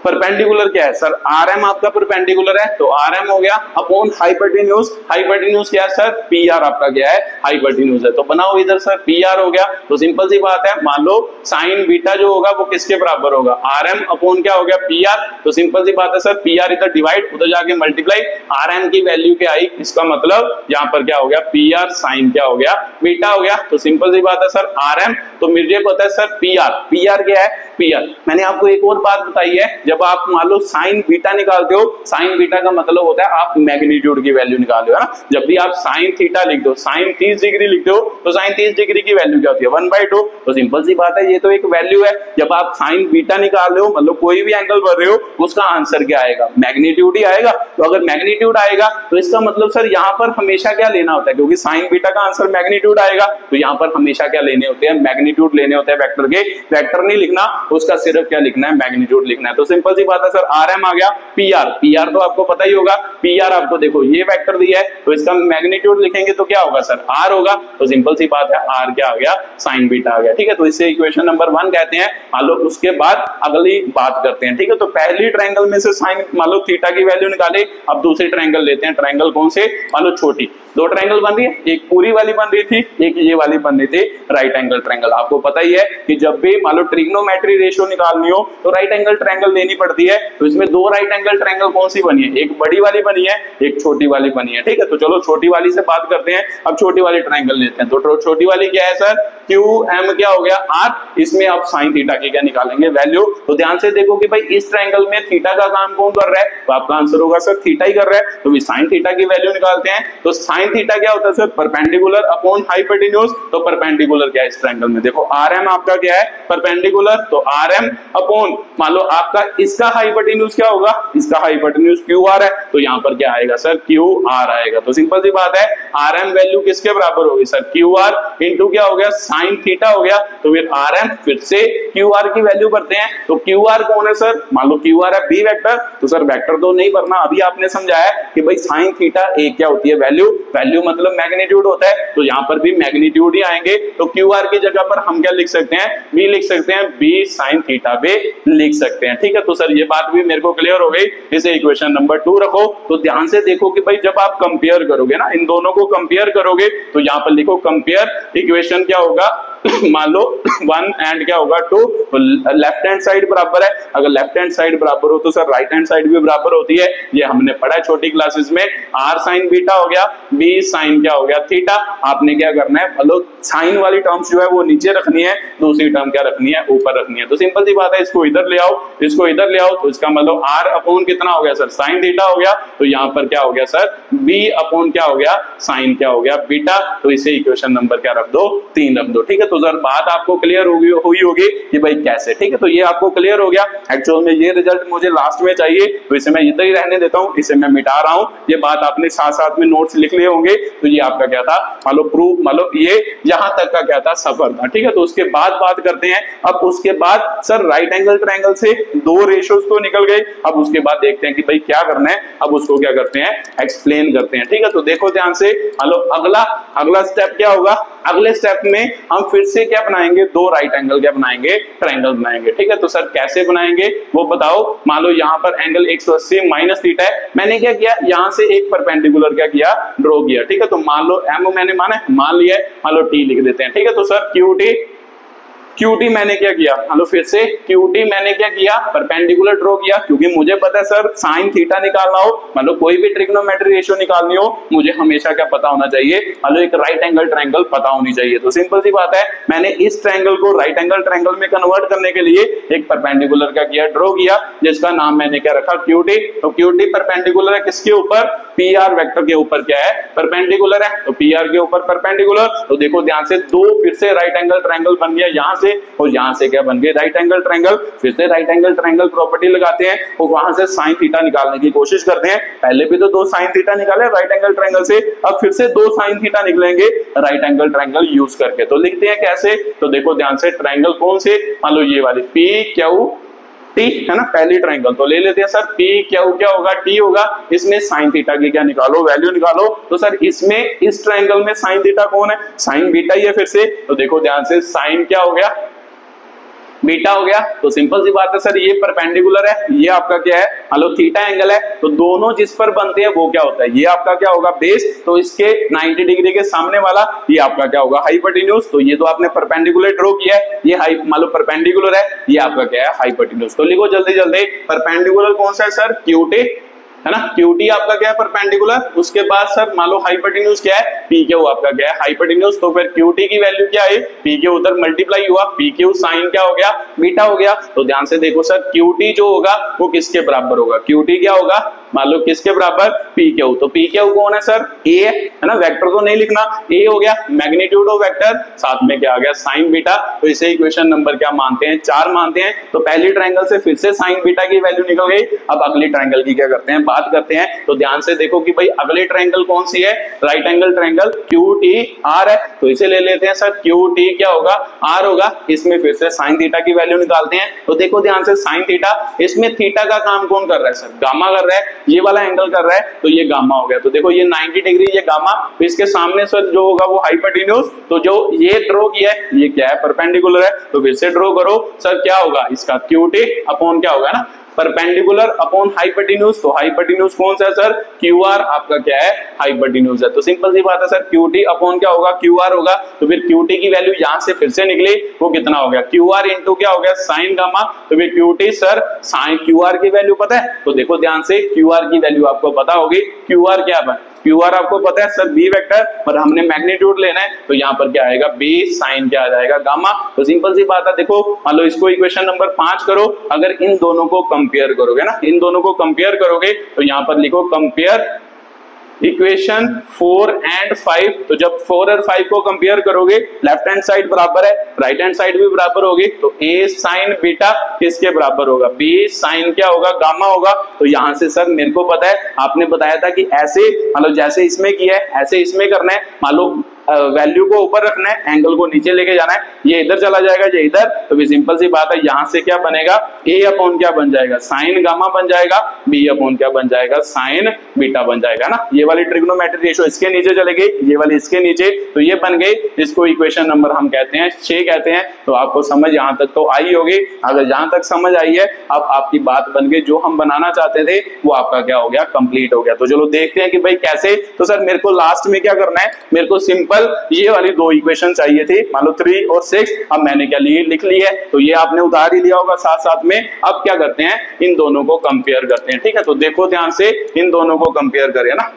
परपेंडिकुलर क्या है सर, RM आपका परपेंडिकुलर है तो RM हो गया अपॉन हाइपोटेन्यूज, हाइपोटेन्यूज क्या है सर, PR आपका क्या है, हाइपोटेन्यूज है। तो बनाओ इधर सर PR हो गया, तो सिंपल सी बात है, मान लो साइन बीटा जो होगा वो किसके बराबर होगा, RM अपॉन क्या हो गया PR, तो सिंपल सी बात है सर PR इधर डिवाइड, उधर जाके मल्टीप्लाई, RM की वैल्यू क्या आई, इसका मतलब यहाँ पर क्या हो गया PR साइन क्या हो गया बीटा हो गया। तो सिंपल सी बात है सर RM, तो मुझे पता है सर PR क्या है PR। मैंने आपको एक और बात बताई है, जब आप मान लो साइन बीटा निकालते हो, साइन बीटा का मतलब होता है आप मैग्नीट्यूड की वैल्यू निकाल रहे हो, है ना। जब भी आप साइन थीटा लिख दो, साइन 30 डिग्री लिखते हो, तो साइन 30 डिग्री की वैल्यू क्या होती है 1/2। तो सिंपल सी बात है, ये तो एक वैल्यू है। जब आप साइन बीटा निकाल रहे हो, मतलब कोई भी एंगल भर रहे हो, उसका आंसर क्या आएगा, मैग्नीट्यूड ही आएगा। तो अगर मैग्नीट्यूड आएगा तो इसका मतलब सर यहाँ पर हमेशा क्या लेना होता है, क्योंकि साइन बीटा का आंसर मैग्नीट्यूड आएगा, तो यहाँ पर हमेशा क्या लेने होते हैं, मैग्नीट्यूड लेने होते हैं वेक्टर के। वेक्टर नहीं लिखना, उसका सिर्फ क्या लिखना है, मैग्नीट्यूड लिखना है। तो सिंपल सी बात है सर RM आ गया, PR तो आपको पता ही होगा, PR आपको देखो ये वेक्टर दिया है, तो इसका मैग्नीट्यूड लिखेंगे तो क्या होगा सर R होगा। तो सिंपल सी बात है R क्या आ गया, साइन बीटा आ गया, ठीक है। तो इसे इक्वेशन नंबर 1 कहते हैं। मान लो उसके बाद अगली बात करते हैं, ठीक है। तो पहली ट्रायंगल में से साइन मान लो थीटा की वैल्यू निकाले, अब दूसरी ट्रायंगल लेते हैं। ट्रायंगल कौन से, मान लो छोटी, दो ट्रायंगल बन रही है, एक पूरी वाली बन रही थी, एक ये वाली बन रही थी राइट एंगल ट्रायंगल। आपको पता ही है कि जब भी मान लो ट्रिग्नोमेट्री रेशियो निकालनी हो तो राइट एंगल ट्रायंगल लेनी पड़ती है। तो इसमें दो राइट एंगल ट्रायंगल कौन सी बनी है, एक बड़ी वाली बनी है, एक छोटी वाली बनी है, ठीक है। तो चलो छोटी वाली से बात करते हैं, अब छोटी वाली ट्रायंगल लेते हैं। तो छोटी वाली क्या है सर, QM क्या हो गया R, इसमें आप साइन थीटा की क्या निकालेंगे वैल्यू। तो ध्यान से देखो कि भाई इस ट्रायंगल में थीटा का काम कौन कर रहा है, तो आपका आंसर होगा सर थीटा ही कर रहा है, तो साइन थीटा की वैल्यू निकालते हैं। तो साइन थीटा क्या होता है सर, परपेंडिकुलर अपॉन हाइपोटेन्यूज। तो परपेंडिकुलर क्या है इस ट्रायंगल में, देखो RM आपका क्या है परपेंडिकुलर, तो RM अपॉन मान लो आपका इसका हाइपोटेन्यूज क्या होगा, इसका हाइपोटेन्यूज QR है, तो यहाँ पर क्या आएगा सर QR आएगा। तो सिंपल सी बात है, RM वैल्यू किसके बराबर होगी सर, QR इंटू क्या हो गया साइन थीटा हो गया, तो फिर RM फिर से QR की वैल्यू भरते हैं। तो QR कौन है सर, मान लो QR है B वेक्टर, तो सर वेक्टर तो नहीं भरना, अभी आपने समझाया कि भाई साइन थीटा एक क्या होती है वैल्यू, वैल्यू मतलब मैग्नीट्यूड होता है, तो यहाँ पर भी मैग्नीट्यूड ही आएंगे। तो QR की जगह पर हम क्या लिख सकते हैं, B लिख सकते हैं, B साइन थीटा भी लिख सकते हैं, ठीक है। तो सर ये बात भी मेरे को क्लियर हो गई, इसे इक्वेशन नंबर 2 रखो। तो ध्यान से देखो कि भाई जब आप कंपेयर करोगे ना, इन दोनों को कंपेयर करोगे, तो यहाँ पर लिखो कंपेयर इक्वेशन क्या होगा मान लो 1 एंड क्या होगा 2, तो लेफ्ट हैंड साइड बराबर है, अगर लेफ्ट हैंड साइड बराबर हो तो सर राइट हैंड साइड भी बराबर होती है, ये हमने पढ़ा है छोटी क्लासेस में। R साइन बीटा हो गया, B साइन क्या हो गया थीटा। आपने क्या करना है, मतलब साइन वाली टर्म्स जो है वो नीचे रखनी है, दूसरी टर्म क्या रखनी है ऊपर रखनी है। तो सिंपल सी बात है, इसको इधर ले आओ, इसको इधर ले आओ, तो इसका मतलब R अपॉन कितना हो गया सर साइन थीटा हो गया, तो यहाँ पर क्या हो गया सर B अपॉन क्या हो गया साइन क्या हो गया बीटा। तो इसे इक्वेशन नंबर क्या रख दो 3 रख दो, ठीक है। तो सर बात आपको क्लियर हुई होगी कि भाई कैसे, ठीक है। तो ये आपको क्लियर हो गया। एक्चुअल में ये रिजल्ट मुझे लास्ट में चाहिए, तो इसे मैं इधर ही रहने देता हूँ, इसे मैं मिटा रहा हूँ। ये बात आपने साथ साथ में नोट्स लिख लिए होंगे। तो ये आपका क्या था, मान लो प्रूफ, मान लो ये यहाँ तक का क्या था सफर था, ठीक है। तो उसके बाद बात करते हैं, अब उसके बाद सर राइट एंगल ट्रायंगल से दो रेशियोज तो निकल गए, अब उसके बाद देखते हैं कि भाई क्या करना है, अब उसको क्या करते हैं एक्सप्लेन करते हैं, ठीक है। तो देखो ध्यान से, मान लो अगला स्टेप क्या होगा, अगले स्टेप में हम फिर से क्या बनाएंगे, दो राइट एंगल क्या बनाएंगे ट्रायंगल बनाएंगे, ठीक है। तो सर कैसे बनाएंगे वो बताओ। मान लो यहाँ पर एंगल 180 माइनस थीटा है, मैंने क्या किया, यहाँ से एक परपेंडिकुलर क्या किया ड्रॉ किया, ठीक है। तो मान लो M मैंने मान लिया है, मान लो T लिख देते हैं, ठीक है। तो सर QT मैंने क्या किया, लो फिर से QT मैंने क्या किया परपेंडिकुलर ड्रॉ किया, क्योंकि मुझे पता है सर साइन थीटा निकालना हो, मतलब कोई भी ट्रिग्नोमेट्री रेशियो निकालनी हो, मुझे हमेशा क्या पता होना चाहिए, मतलब एक राइट एंगल ट्रायंगल पता होनी चाहिए। तो सिंपल सी बात है, मैंने इस ट्रायंगल को राइट एंगल ट्रायंगल में कन्वर्ट करने के लिए एक परपेंडिकुलर का किया ड्रॉ किया, जिसका नाम मैंने क्या रखा QT। तो QT परपेंडिकुलर है किसके ऊपर, PR वेक्टर के ऊपर क्या है परपेंडिकुलर है, तो PR के ऊपर परपेंडिकुलर। तो देखो ध्यान से, दो फिर से राइट एंगल ट्रायंगल बन गया यहाँ से, और यहाँ से क्या बन गए राइट एंगल ट्रायंगल। फिर से राइट एंगल ट्रायंगल प्रॉपर्टी लगाते हैं और वहां से साइन थीटा निकालने की कोशिश करते हैं। पहले भी तो दो साइन थीटा निकाले राइट एंगल ट्रायंगल से, अब फिर से दो साइन थीटा निकलेंगे राइट एंगल ट्रायंगल यूज करके। तो लिखते हैं कैसे, तो देखो ध्यान से, ट्रायंगल कौन से, मान लो ये वाली PQT है ना, पहली ट्रायंगल। तो ले लेते हैं सर PQ क्या होगा T होगा, इसमें साइन थीटा की क्या निकालो वैल्यू निकालो। तो सर इसमें इस ट्रायंगल में साइन थीटा कौन है, साइन बीटा ही है फिर से। तो देखो ध्यान से, साइन क्या हो गया बीटा हो गया। तो सिंपल सी बात है सर, ये परपेंडिकुलर है, ये आपका क्या है, मान लो थीटा एंगल है, तो दोनों जिस पर बनते हैं वो क्या होता है, ये आपका क्या होगा बेस, तो इसके 90 डिग्री के सामने वाला ये आपका क्या होगा हाइपोटेन्यूज। तो ये तो आपने परपेंडिकुलर ड्रॉ किया है, ये मान लो परपेंडिकुलर है, ये आपका क्या है हाइपोटेन्यूज। तो लिखो जल्दी जल्दी, परपेंडिकुलर कौन सा है सर, क्यूटी है ना, क्यूटी आपका क्या है परपेंडिकुलर। उसके बाद सर मान लो हाइपोटेन्यूज क्या है, पी क्यू आपका क्या है हाइपोटेन्यूज। तो फिर क्यूटी की वैल्यू क्या है, पी क्यू उधर मल्टीप्लाई हुआ, पी क्यू साइन क्या हो गया, बीटा हो गया। तो ध्यान से देखो सर, क्यूटी जो होगा वो किसके बराबर होगा, क्यूटी क्या होगा मान लो किसके बराबर, पी क्यू। तो पी क्यू कौन है सर, ए है ना, वेक्टर तो नहीं लिखना, ए हो गया मैग्नीट्यूड ऑफ वेक्टर, साथ में क्या आ गया साइन बीटा। तो इसे इक्वेशन नंबर क्या मानते हैं, 4 मानते हैं। तो पहली ट्रायंगल से फिर से साइन बीटा की वैल्यू निकल गई। अब अगली ट्रायंगल की क्या करते हैं, बात करते हैं। तो ध्यान से देखो कि भाई अगली ट्रायंगल कौन सी है, right angle triangle Q T R है। तो इसे ले लेते हैं सर, क्यू टी क्या होगा, आर होगा। इसमें फिर से साइन थीटा की वैल्यू निकालते हैं। तो देखो ध्यान से, साइन थीटा, इसमें थीटा का काम कौन कर रहा है सर, गामा कर रहा है, ये वाला एंगल कर रहा है, तो ये गामा हो गया। तो देखो ये 90 डिग्री ये गामा, तो इसके सामने सर जो होगा वो हाइपोटेन्यूज। तो जो ये ड्रॉ किया है ये क्या है, परपेंडिकुलर है। तो फिर से ड्रॉ करो सर, क्या होगा इसका, क्यूटी अपॉन क्या होगा ना, परपेंडिकुलर अपॉन हाइपोटेन्यूज। तो हाइपोटेन्यूज कौन सा है सर, क्यू आर आपका क्या है हाइपोटेन्यूज है। तो सिंपल सी बात है सर, क्यूटी अपॉन क्या होगा, क्यू आर होगा। तो फिर क्यूटी की वैल्यू यहां से फिर से निकली, वो कितना हो गया, क्यू आर इंटू क्या हो गया साइन गामा। तो फिर QT sir sine Q R की वैल्यू पता है, तो देखो ध्यान से, क्यू आर की वैल्यू आपको पता होगी, क्यू आर क्या है, क्यू आर आपको पता है सर बी वेक्टर, पर हमने मैग्नीट्यूड लेना है। तो यहाँ पर क्या आएगा, बी साइन क्या आ जाएगा गामा। तो सिंपल सी बात है, देखो मान लो इसको इक्वेशन नंबर 5 करो, अगर इन दोनों को कंपेयर करोगे ना, इन दोनों को कंपेयर करोगे तो यहाँ पर लिखो कंपेयर इक्वेशन 4 एंड 5। तो जब 4 और 5 को कंपेयर करोगे, लेफ्ट हैंड साइड बराबर है, राइट हैंड साइड भी बराबर होगी। तो a साइन बीटा किसके बराबर होगा, b साइन क्या होगा, गामा होगा। तो यहां से सर मेरे को पता है, आपने बताया था कि ऐसे मतलब जैसे इसमें किया है ऐसे इसमें करना है। मान लो वैल्यू को ऊपर रखना है, एंगल को नीचे लेके जाना है, ये इधर चला जाएगा ये इधर। तो भी सिंपल सी बात है, यहां से क्या बनेगा, a अपॉन क्या बन जाएगा, साइन गामा बन जाएगा, b अपॉन क्या बन जाएगा, साइन बीटा बन जाएगा ना। ये वाली ट्रिग्नोमेट्रिक रेशियो इसके नीचे चले गई, ये वाली इसके नीचे, तो ये बन गई। इसको इक्वेशन नंबर हम कहते हैं 6 कहते हैं। तो आपको समझ यहां तक तो आई होगी। अगर यहां तक समझ आई है, अब आपकी बात बन गई, जो हम बनाना चाहते थे वो आपका क्या हो गया, कंप्लीट हो गया। तो चलो देखते हैं कि भाई कैसे। तो सर मेरे को लास्ट में क्या करना है, मेरे को सिंपल ये वाली 2 इक्वेशन चाहिए थी, मान लो 3 और 6। अब मैंने क्या लिए, लिख ली है। तो ये आपने उतार ही लिया होगा साथ साथ में। अब क्या करते हैं, इन दोनों को कंपेयर करते हैं, ठीक है। तो देखो ध्यान से, इन दोनों को कंपेयर करें ना,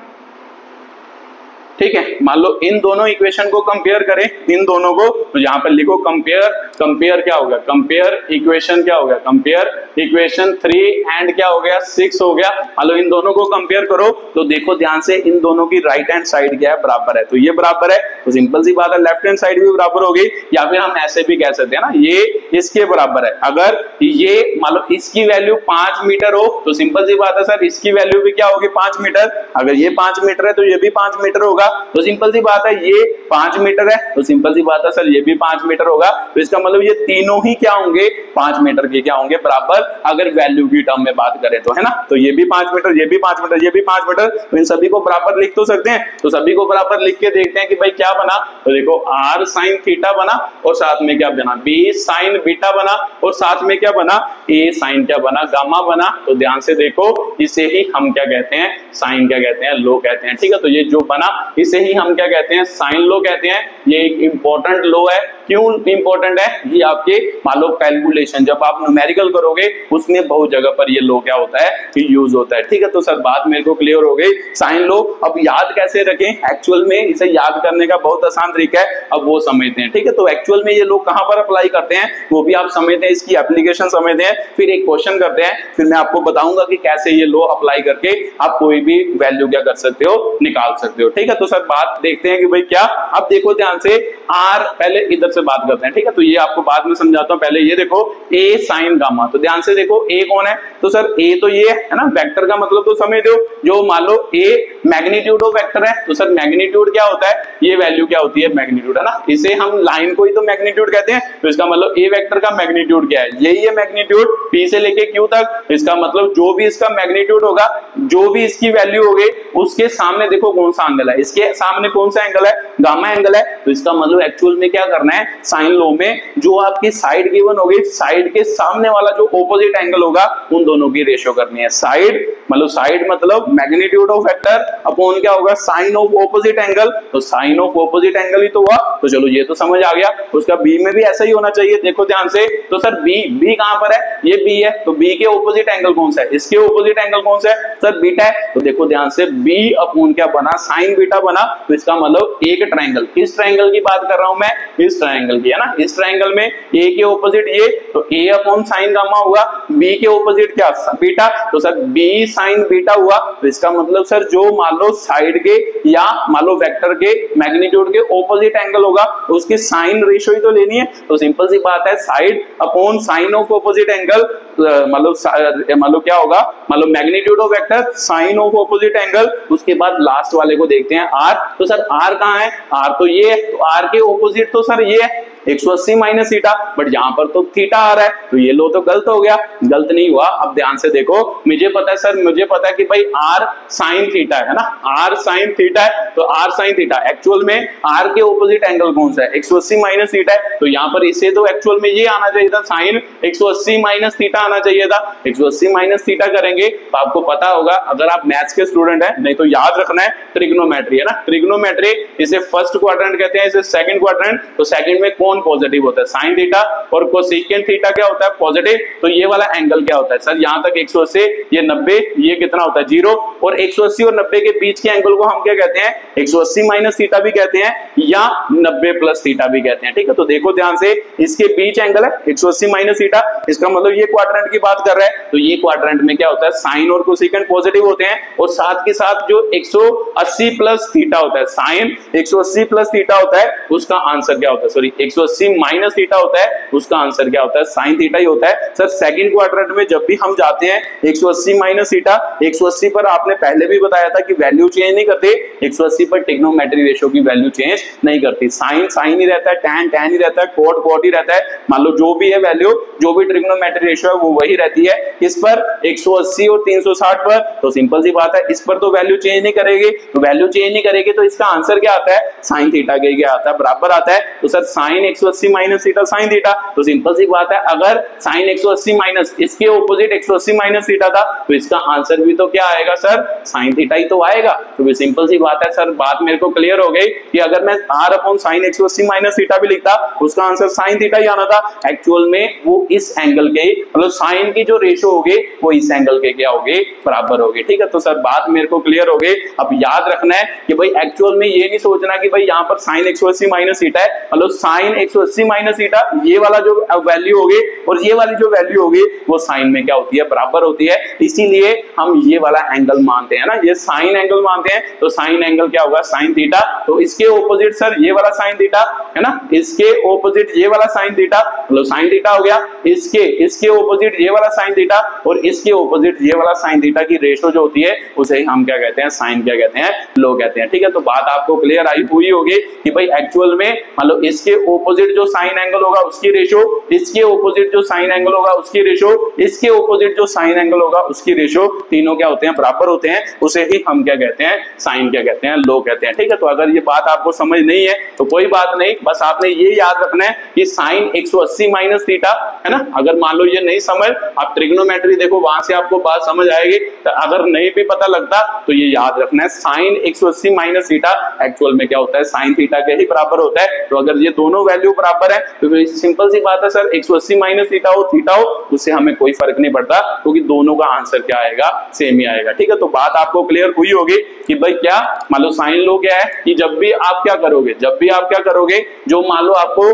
ठीक है। मान लो इन दोनों इक्वेशन को कंपेयर करें, इन दोनों को, तो यहां पर लिखो कंपेयर, कंपेयर क्या होगा, कंपेयर इक्वेशन क्या होगा, कंपेयर इक्वेशन 3 एंड क्या हो गया 6 हो गया। मान लो इन दोनों को कंपेयर करो, तो देखो ध्यान से, इन दोनों की राइट हैंड साइड क्या है, बराबर है। तो ये बराबर है, तो सिंपल सी बात है लेफ्ट हैंड साइड भी बराबर होगी। या फिर हम ऐसे भी कह सकते हैं ना, ये इसके बराबर है। अगर ये मान लो इसकी वैल्यू 5 मीटर हो, तो सिंपल सी बात है सर, इसकी वैल्यू भी क्या होगी, 5 मीटर। अगर ये 5 मीटर है तो ये भी 5 मीटर होगा। तो सिंपल सी बात है, ये 5 मीटर है, तो सिंपल सी बात है सर ये भी 5 मीटर होगा। तो इसका मतलब ये तीनों ही क्या होंगे, 5 मीटर के क्या होंगे, बराबर। अगर वैल्यू की टर्म में बात करें तो, है ना। तो ये भी 5 मीटर, ये भी 5 मीटर, ये भी 5 मीटर। तो इन सभी को बराबर लिख तो सकते हैं। तो सभी को बराबर लिख के देखते हैं कि भाई क्या बना। तो देखो r साइन थीटा बना, और साथ में क्या बना, b साइन बीटा बना, और साथ में क्या बना, a साइन क्या बना, गामा बना। तो ध्यान से देखो, इसे ही हम क्या कहते हैं, साइन क्या कहते हैं, लो कहते हैं, ठीक है। तो ये जो बना इसे ही हम क्या कहते हैं, साइन लो कहते हैं। ये एक इंपॉर्टेंट लो है। क्यों इंपॉर्टेंट है, ये आपके मान लो कैलकुलेशन जब आप न्यूमेरिकल करोगे उसमें बहुत जगह पर ये लो क्या होता है, यूज होता है, ठीक है। तो सर बात मेरे को क्लियर हो गई, साइन लो। अब याद कैसे रखें, एक्चुअल में इसे याद करने का बहुत आसान तरीका है, अब वो समझते हैं, ठीक है। तो एक्चुअल में ये लोग कहां पर अप्लाई करते हैं वो भी आप समझते हैं, इसकी एप्लीकेशन समझते हैं। फिर एक क्वेश्चन करते हैं, फिर मैं आपको बताऊंगा कि कैसे ये लो अप्लाई करके आप कोई भी वैल्यू क्या कर सकते हो, निकाल सकते हो, ठीक है। तो सर बात देखते हैं कि भाई क्या। अब देखो ध्यान से, आर पहले इधर से बात करते हैं, ठीक है। तो ये आपको बाद में समझाता हूं, पहले ये देखो a साइन गामा। तो ध्यान से देखो a कौन है, तो सर a तो ये है ना, वेक्टर का मतलब तो समझ दो। जो मान लो a मैग्नीट्यूड ऑफ वेक्टर है, तो सर मैग्नीट्यूड क्या होता है, ये वैल्यू क्या होती है, मैग्नीट्यूड, है ना। इसे हम लाइन को ही तो मैग्नीट्यूड कहते हैं। तो इसका मतलब a वेक्टर का मैग्नीट्यूड क्या है, यही है मैग्नीट्यूड, p से लेके q तक। इसका मतलब जो भी इसका मैग्नीट्यूड होगा, जो भी इसकी वैल्यू होगी, उसके सामने देखो कौन सा एंगल है, इसके सामने कौन सा एंगल है, गामा एंगल है। तो इसका मतलब और एक्चुअल में क्या करना है साइन लॉ में, जो आपकी साइड गिवन होगी, साइड के सामने वाला जो ऑपोजिट एंगल होगा उन दोनों की रेशियो करनी है। साइड मतलब मैग्नीट्यूड ऑफ वेक्टर अपॉन क्या होगा साइन ऑफ ऑपोजिट एंगल, तो साइन ऑफ ऑपोजिट एंगल ही तो हुआ। तो चलो ये तो समझ आ गया। उसका बी में भी ऐसा ही होना चाहिए, देखो ध्यान से। तो सर बी कहां पर है, ये बी है, तो बी के ऑपोजिट एंगल कौन सा है, इसके ऑपोजिट एंगल कौन सा है सर बीटा है। तो देखो ध्यान से बी अपॉन क्या बना साइन बीटा बना, तो इसका मतलब एक ट्रायंगल, किस ट्रायंगल की बात कर रहा हूं मैं, इस ट्रायंगल की है ना। इस ट्रायंगल में ए के ऑपोजिट ये, तो ए अपॉन साइन गामा हुआ, बी के ऑपोजिट क्या बीटा, तो सर बी साइन बीटा हुआ। तो इसका मतलब सर जो मान लो साइड के या मान लो वेक्टर के मैग्नीट्यूड के ऑपोजिट एंगल होगा उसकी साइन रेशियो ही तो लेनी है। तो सिंपल सी बात है side upon sine of opposite angle, मतलब क्या होगा, मतलब magnitude of vector sine of opposite angle, उसके बाद लास्ट वाले को देखते हैं आर। तो सर आर कहां है, आर तो ये है, तो आर के ऑपोजिट तो सर ये है 180 माइनस थीटा, बट यहां पर तो थीटा आ रहा है, तो ये लो तो गलत हो गया। गलत नहीं हुआ, अब ध्यान से देखो, मुझे पता है सर, मुझे पता है कि भाई आर साइन थीटा है ना, आर साइन थीटा है, तो आर साइन थीटा एक्चुअल में आर के ऑपोजिट एंगल कौन सा है 180 माइनस थीटा है। तो यहां पर इसे तो एक्चुअल में ये आना चाहिए था साइन 180 माइनस थीटा आना चाहिए था। 180 माइनस थीटा करेंगे तो आपको पता होगा, अगर आप मैथ्स के स्टूडेंट है, नहीं तो याद रखना है ट्रिग्नोमेट्री है ना, ट्रिग्नोमेट्री इसे फर्स्ट क्वाड्रेंट कहते हैं, इसे सेकंड क्वाड्रेंट। तो सेकंड में कौन पॉजिटिव होता है साइन थीटा, और कोसेकेंट थीटा क्या होता है पॉजिटिव। तो ये वाला एंगल क्या होता है सर, यहां तक 180, ये 90, ये कितना होता है 0, और 180 और 90 के बीच के एंगल को हम क्या कहते हैं 180 माइनस थीटा भी कहते हैं या 90 प्लस थीटा भी कहते हैं। ठीक है, तो देखो ध्यान से, इसके बीच एंगल है 180 माइनस थीटा, इसका मतलब ये क्वाड्रेंट की बात कर रहा है। तो ये क्वाड्रेंट में क्या होता है साइन और कोसेकेंट पॉजिटिव होते हैं, और साथ के साथ जो 180 प्लस थीटा होता है, साइन 180 प्लस थीटा होता है, उसका आंसर क्या होता है, सॉरी 180 माइनस थीटा होता है, उसका आंसर क्या होता है साइन थीटा ही होता है। सर सेकंड क्वाड्रेंट में जब भी हम जाते हैं 180 माइनस थीटा, 180 पर आपने पहले भी बताया था कि वैल्यू चेंज नहीं करते, 180 पर ट्रिग्नोमेट्री रेशियो की वैल्यू चेंज नहीं करती, साइन साइन ही रहता है, टैन टैन ही रहता है, कॉट कॉट ही रहता है। मान लो जो भी है वैल्यू, जो भी ट्रिग्नोमेट्री रेशियो है वो वही रहती है। इस पर 180 और 360 पर, तो सिंपल सी बात है, इस पर तो वैल्यू चेंज नहीं करेगी, तो वैल्यू चेंज नहीं करेगी तो इसका आंसर क्या आता है साइन थीटा के क्या आता है बराबर आता है। तो sir sine 180 minus theta sine theta, तो सिंपल सी बात है, अगर साइन 180 माइनस इसके ऑपोजिट 180 माइनस थीटा था, तो इसका आंसर भी तो क्या आएगा सर साइन थीटा ही तो आएगा। तो सिंपल सी बात है सर, बात मेरे को क्लियर हो गई कि अगर मैं R upon sine 180 minus theta भी लिखता, उसका आंसर साइन थीटा ही आना था। एक्चुअल में वो इस एंगल के, मतलब साइन की जो रेशियो होगी वो इस एंगल के क्या होगी बराबर होगी। ठीक है, तो सर बात मेरे को क्लियर हो गई। अब याद रखना है कि भाई एक्चुअल में ये नहीं सोचना कि भाई यहाँ पर साइन 180 माइनस थीटा है, मतलब साइन 180 माइनस थीटा ये वाला जो वैल्यू होगी और ये वाली जो वैल्यू होगी वो साइन में क्या होती है बराबर होती है। इसीलिए हम ये वाला एंगल मानते हैं ना, ये साइन एंगल मानते हैं, तो साइन एंगल क्या होगा साइन थीटा। तो इसके ऑपोजिट सर ये वाला साइन थीटा है ना, इसके ऑपोजिट ये वाला साइन थीटा, मतलब साइन थीटा हो गया, इसके ऑपोजिट ये वाला साइन थीटा और इसके ऑपोजिट ये वाला साइन थीटा की रेशियो जो होती है उसे ही हम क्या कहते हैं साइन क्या कहते हैं लो कहते हैं। ठीक है, तो बात आपको क्लियर आई हुई होगी कि भाई एक्चुअल में मतलब इसके ऑपोजिट जो साइन एंगल होगा उसकी रेशियो, इसके ऑपोजिट जो साइन एंगल होगा उसकी रेशियो, इसके ऑपोजिट जो साइन एंगल होगा उसकी रेशियो, तीनों क्या होते हैं बराबर होते हैं, उसे ही हम क्या कहते हैं साइन क्या कहते हैं लो कहते हैं। ठीक है, तो अगर ये बात आपको समझ नहीं है तो कोई बात नहीं, बस आपने ये याद रखना है कि साइन 180 माइनस थीटा है ना। अगर मान लो ये नहीं समझ, आप ट्रिग्नोमेट्री देखो वहां से आपको बात समझ आएगी, तो अगर नहीं भी पता लगता तो ये याद रखना है साइन 180 माइनस थीटा एक्चुअल में क्या होता है साइन थीटा के ही बराबर होता है। तो अगर ये दोनों वैल्यू बराबर है तो सिंपल सी बात है सर 180 माइनस थीटा हो थीटा हो उससे हमें कोई फर्क नहीं पड़ता, क्योंकि दोनों का आंसर क्या आएगा सेम ही आएगा। ठीक है, तो बात आपको क्लियर हुई होगी कि भाई क्या मान लो साइन लो क्या है कि जब भी आप क्या करोगे, जब भी आप क्या करोगे, जो मान लो आपको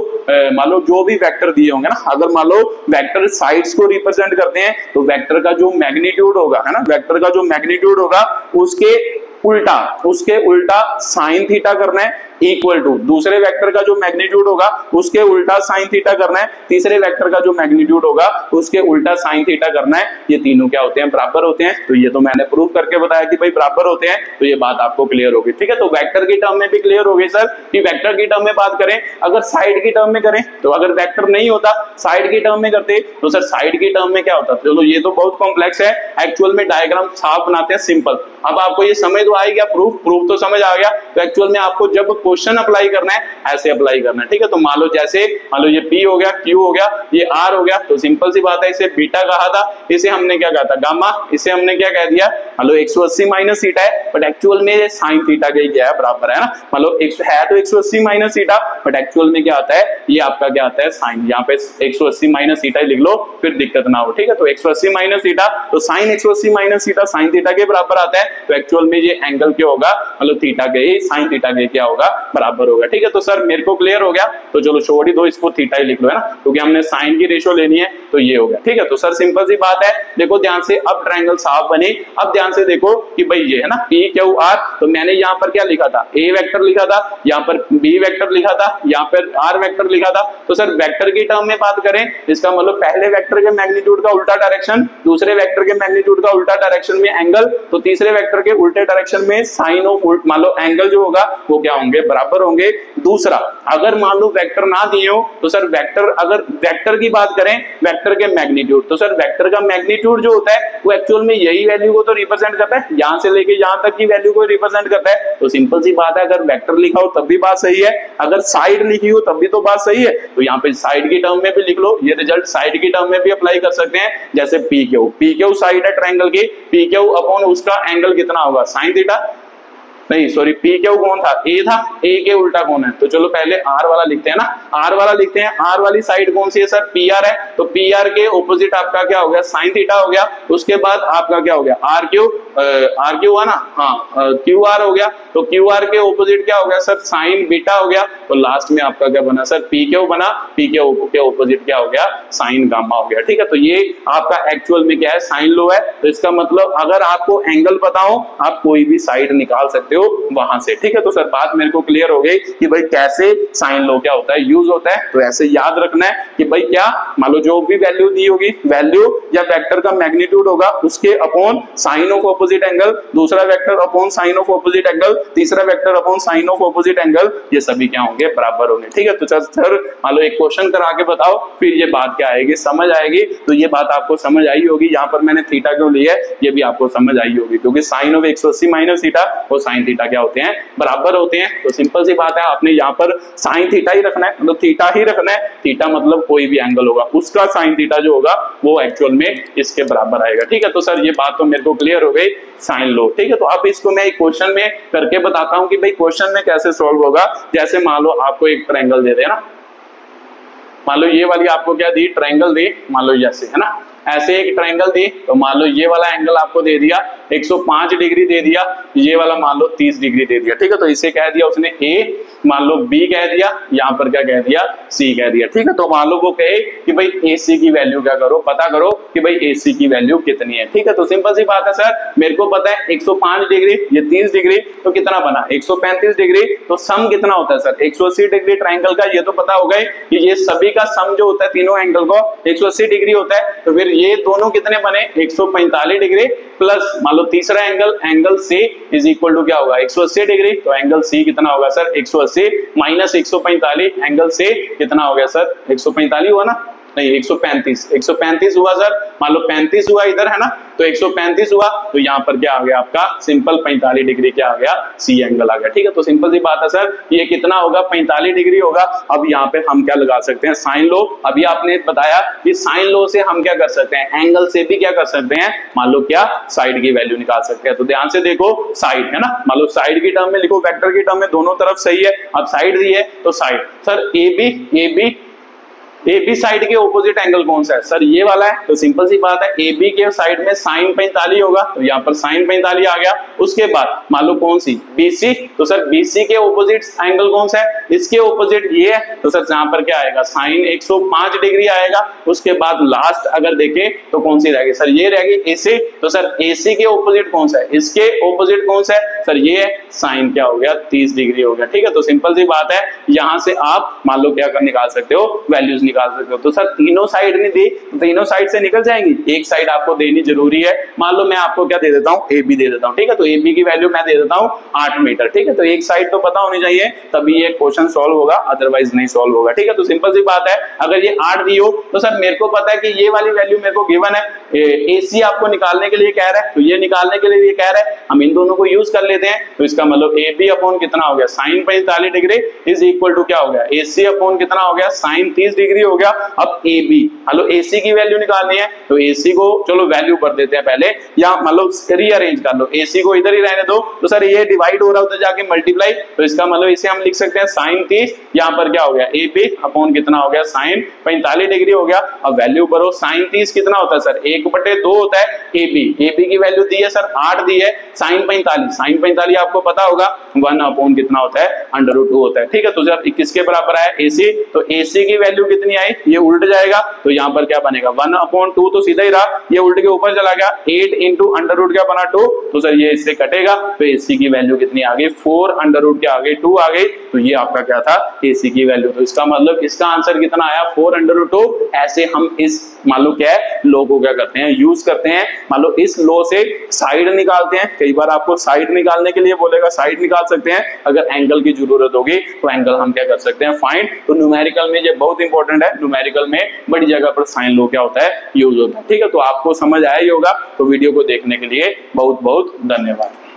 मान लो जो भी वेक्टर दिए होंगे ना, अगर मान लो वेक्टर साइड्स को रिप्रेजेंट करते हैं तो वेक्टर का जो मैग्नीट्यूड होगा है ना, वेक्टर का जो मैग्नीट्यूड होगा उसके उल्टा साइन थीटा करना है इक्वल टू दूसरे वेक्टर का जो मैग्नीट्यूड होगा उसके उल्टा साइन थीटा करना है, तीसरे वेक्टर का जो मैग्नीट्यूड होगा उसके उल्टा साइन थीटा करना है। ये तीनों क्या होते हैं बराबर होते हैं। तो ये तो मैंने प्रूफ करके बताया कि भाई बराबर होते हैं, तो ये बात आपको क्लियर होगी। ठीक है, तो वेक्टर की टर्म में भी क्लियर हो गई सर कि वेक्टर की टर्म में बात करें, अगर साइड की टर्म में करें तो अगर वेक्टर नहीं होता साइड की टर्म में करते तो सर साइड की टर्म में क्या होता। चलो ये तो बहुत कॉम्प्लेक्स है, एक्चुअल में डायग्राम साफ बनाते हैं सिंपल। अब आपको ये समझ तो आ गया, प्रूफ तो समझ आ गया। तो एक्चुअल में आपको जब क्वेश्चन अप्लाई करना है ऐसे अप्लाई करना है, ठीक है। तो मान लो जैसे मान लो ये P हो गया, Q हो गया, ये R हो गया, तो सिंपल सी बात है इसे बीटा कहा था, इसे हमने क्या कहा था गामा, इसे हमने क्या कह दिया, मान लो 180 माइनस थीटा है, बट एक्चुअल में ये साइन थीटा का ही क्या है बराबर है ना, मान लो है तो 180 माइनस थीटा, बट एक्चुअल में क्या आता है, ये आपका क्या आता है साइन, यहाँ पे 180 माइनस थीटा लिख लो फिर दिक्कत ना हो, ठीक है। तो 180 माइनस थीटा, तो sine 180 minus theta sine theta के बराबर आता है, तो एक्चुअल में ये एंगल क्या होगा, मतलब थीटा के ही साइन थीटा के क्या होगा बराबर होगा, ठीक है। तो सर मेरे को क्लियर हो गया, तो चलो छोड़ ही दो इसको, थीटा ही लिख लो है ना, क्योंकि हमने साइन की रेशो लेनी है, तो ये हो गया, ठीक है। तो सर सिंपल सी बात है, देखो ध्यान से, अब ट्रायंगल साफ बने, अब ध्यान से देखो कि भाई ये है ना P Q R, तो मैंने यहाँ पर क्या लिखा था, A वेक्टर लिखा था, यहाँ पर B वेक्टर लिखा था, यहाँ पर R वेक्टर लिखा था। तो सर वेक्टर की टर्म में बात करें, इसका मतलब पहले वेक्टर के मैग्नीट्यूड का उल्टा डायरेक्शन, दूसरे वेक्टर के मैग्नीट्यूड का उल्टा डायरेक्शन में एंगल, तो तीसरे वेक्टर के उल्टे डायरेक्शन में साइन ऑफ मान लो एंगल जो होगा वो क्या होंगे, बराबर होंगे। दूसरा, अगर मान लो वेक्टर ना दिए हो, तो सर वेक्टर, अगर वेक्टर की बात करें, वेक्टर के मैग्नीट्यूड, तो सर वेक्टर का मैग्नीट्यूड जो होता है वो एक्चुअल में यही वैल्यू को तो रिप्रेजेंट करता है, यहां से लेके यहां तक की वैल्यू को रिप्रेजेंट करता है। तो सिंपल सी बात है, अगर वेक्टर लिखा हो तब भी बात सही है, अगर साइड लिखी हो तब भी तो बात सही है। तो यहाँ पे साइड की टर्म में भी लिख लो, ये रिजल्ट साइड की टर्म में भी अप्लाई कर सकते हैं, जैसे पी क्यू साइड है ट्रायंगल की, पी क्यू अपॉन उसका एंगल कितना होगा, साइन थीटा, नहीं सॉरी पी क्यू कौन था, ए था, ए के उल्टा कौन है, तो चलो पहले आर वाला लिखते हैं ना, आर वाला लिखते हैं, आर वाली साइड कौन सी है सर, पी आर है, तो पी आर के ऑपोजिट आपका क्या हो गया, साइन थीटा हो गया, उसके बाद आपका क्या हो गया, आर क्यू हुआ ना, हाँ क्यू आर हो गया, तो क्यू आर के ऑपोजिट क्या हो गया सर, साइन बीटा हो गया, तो लास्ट में आपका क्या बना सर, पी क्यू बना, पी क्यू के ऑपोजिट क्या हो गया, साइन गामा हो गया, ठीक है। तो ये आपका एक्चुअल में क्या है, साइन लो है, तो इसका मतलब अगर आपको एंगल पता हो आप कोई भी साइड निकाल सकते हो वहां से, ठीक है। तो सर बात मेरे को क्लियर हो गई कि भाई कैसे साइन लो क्या होता है, यूज होता है। तो ऐसे याद रखना है कि भाई क्या, मान लो जो भी वैल्यू दी होगी, वैल्यू या वेक्टर का मैग्नीट्यूड होगा उसके upon sine of opposite angle, दूसरा vector upon sine of opposite angle, तीसरा vector upon sine of opposite angle, ये सभी क्या होंगे, बराबर होंगे, ठीक है। तो सर मान लो एक क्वेश्चन करा के बताओ, फिर ये बात क्या आएगी, समझ आएगी। तो ये बात आपको समझ आई होगी, यहाँ पर मैंने थीटा क्यों लिया है ये भी आपको समझ आई होगी, क्योंकि साइन ऑफ 180 माइनस थीटा और साइन थीटा क्या होते हैं, बराबर होते हैं। तो सिंपल सी बात है, आपने यहाँ पर साइन थीटा ही रखना है, मतलब थीटा ही रखना है, थीटा मतलब कोई भी एंगल होगा उसका साइन थीटा जो होगा वो एक्चुअल में इसके बराबर आएगा, ठीक है। तो सर ये बात तो मेरे को क्लियर हो गई, साइन लो, ठीक है। तो अब इसको मैं एक क्वेश्चन में करके बताता हूं कि भाई क्वेश्चन में कैसे सॉल्व होगा। जैसे मान लो आपको एक ट्रायंगल दे देना, मान लो ये वाली आपको क्या दी, ट्रायंगल दी, मान लो जैसे है ना, ऐसे एक ट्रायंगल दी, तो मान लो ये वाला एंगल आपको दे दिया 105 डिग्री दे दिया, ये वाला मान लो 30 डिग्री दे दिया, ठीक है। तो इसे कह दिया उसने ए, मान लो बी कह दिया, यहाँ पर क्या कह दिया, सी कह दिया, ठीक है। तो मान लो वो कहे कि भाई ए सी की वैल्यू क्या करो, पता करो कि भाई ए सी की वैल्यू कितनी है, ठीक है। तो सिंपल सी बात है सर, मेरे को पता है 105 डिग्री, ये 30 डिग्री, तो कितना बना 135 डिग्री, तो सम कितना होता है सर 180 डिग्री ट्रायंगल का, ये तो पता होगा ही कि ये सभी का सम जो होता है तीनों एंगल को 180 डिग्री होता है। तो फिर ये दोनों कितने बने, 145 डिग्री प्लस मान लो तीसरा angle C is equal to क्या होगा 180 डिग्री, तो एंगल सी कितना होगा सर 180 माइनस 145, एंगल सी कितना हो गया सर 145 हुआ ना, नहीं 135 हुआ सर, मान लो 35 हुआ इधर है ना, तो 135 हुआ, तो यहाँ पर क्या आ गया आपका सिंपल 45 डिग्री क्या आ गया, सी एंगल आ गया, ठीक है। तो सिंपल सी बात है सर, ये कितना होगा 45 डिग्री होगा। अब यहाँ पे हम क्या लगा सकते हैं, साइन लो। अभी आपने बताया कि साइन लो से हम क्या कर सकते हैं, एंगल से भी क्या कर सकते हैं, मान लो क्या साइड की वैल्यू निकाल सकते हैं। तो ध्यान से देखो, साइड है ना, मान लो साइड की टर्म में लिखो, वेक्टर की टर्म में दोनों तरफ सही है, अब साइड दी है तो side sir A B side के ऑपोजिट एंगल कौन सा है सर, ये वाला है। तो सिंपल सी बात है, ए बी के साइड में साइन 45 होगा, तो यहाँ पर साइन 45 आ गया। उसके बाद मान लो कौन सी बी सी, तो सर बी सी के ऑपोजिट एंगल कौन सा है, इसके ऑपोजिट ये है, तो सर यहाँ पर क्या आएगा साइन 105 डिग्री आएगा। उसके बाद लास्ट अगर देखें तो कौन सी रहेगी सर, ये रहेगी ए सी, तो सर ए सी के ऑपोजिट कौन सा है, इसके ऑपोजिट कौन सा है सर, ये है, साइन क्या हो गया 30 डिग्री हो गया, ठीक है। तो सिंपल सी बात है, यहाँ से आप मान लो क्या कर निकाल सकते हो, वैल्यूज निकाल सकते हो। तो सर तीनों साइड नहीं दी तो तीनों साइड से निकल जाएंगी, एक साइड आपको देनी जरूरी है। मान लो मैं आपको क्या दे देता हूँ, ए बी दे देता हूँ, ठीक है। तो ए बी की वैल्यू मैं दे देता हूँ 8 मीटर, ठीक है। तो एक साइड तो पता होनी चाहिए तभी ये क्वेश्चन सॉल्व होगा, अदरवाइज नहीं सॉल्व होगा, ठीक है। तो सिंपल सी बात है, अगर ये 8 दी हो तो सर मेरे को पता है कि ये वाली वैल्यू मेरे को गिवन है, AC आपको निकालने के लिए कह रहा है, तो ये निकालने के लिए ये कह रहा है, हम इन दोनों को यूज कर लेते हैं। तो इसका मतलब AB अपॉन कितना हो गया sin 45 degree is equal to क्या हो गया, AC अपॉन कितना हो गया sin 30 डिग्री हो गया। अब AB हेलो AC की वैल्यू निकालनी है, तो AC को चलो वैल्यू कर देते हैं पहले, या मतलब रीअरेंज कर लो, AC को इधर ही रहने दो, तो सर ये डिवाइड हो रहा है उधर जाके मल्टीप्लाई, तो इसका मतलब इसे हम लिख सकते हैं sin 30, यहाँ पर क्या हो गया AB अपॉन कितना हो गया sin 45 डिग्री हो गया। अब वैल्यू करो, sin 30 कितना होता है सर 1/2 होता है, AB की वैल्यू दी है सर 8 दी है, sin 45 आपको पता होगा 1 अपॉन कितना होता है √2 होता है, ठीक है। तो जब किसके बराबर आया AC, तो AC की वैल्यू कितनी आई, ये उल्ट जाएगा, तो यहाँ पर क्या बनेगा 1/2 तो सीधा ही रहा, ये उल्ट के ऊपर चला गया, 8 इंटू √2 क्या बना 2, तो सर ये इससे कटेगा, तो AC की वैल्यू कितनी आ गई 4 के आगे 2 आ गई, तो ये आपका क्या था AC की वैल्यू। तो इसका मतलब इसका आंसर कितना आया 4 ऐसे हम इस मान लो क्या है लो को क्या करते हैं यूज करते हैं, मान लो इस लो से साइड निकालते हैं, कई बार आपको साइड निकालने के लिए बोलेगा, साइड निकाल सकते हैं, अगर एंगल की जरूरत होगी तो एंगल हम क्या कर सकते हैं फाइंड। तो न्यूमेरिकल में ये बहुत इंपॉर्टेंट है, न्यूमेरिकल में बड़ी जगह पर साइन लो क्या होता है यूज होता है, ठीक है। तो आपको समझ आया ही होगा, तो वीडियो को देखने के लिए बहुत बहुत धन्यवाद।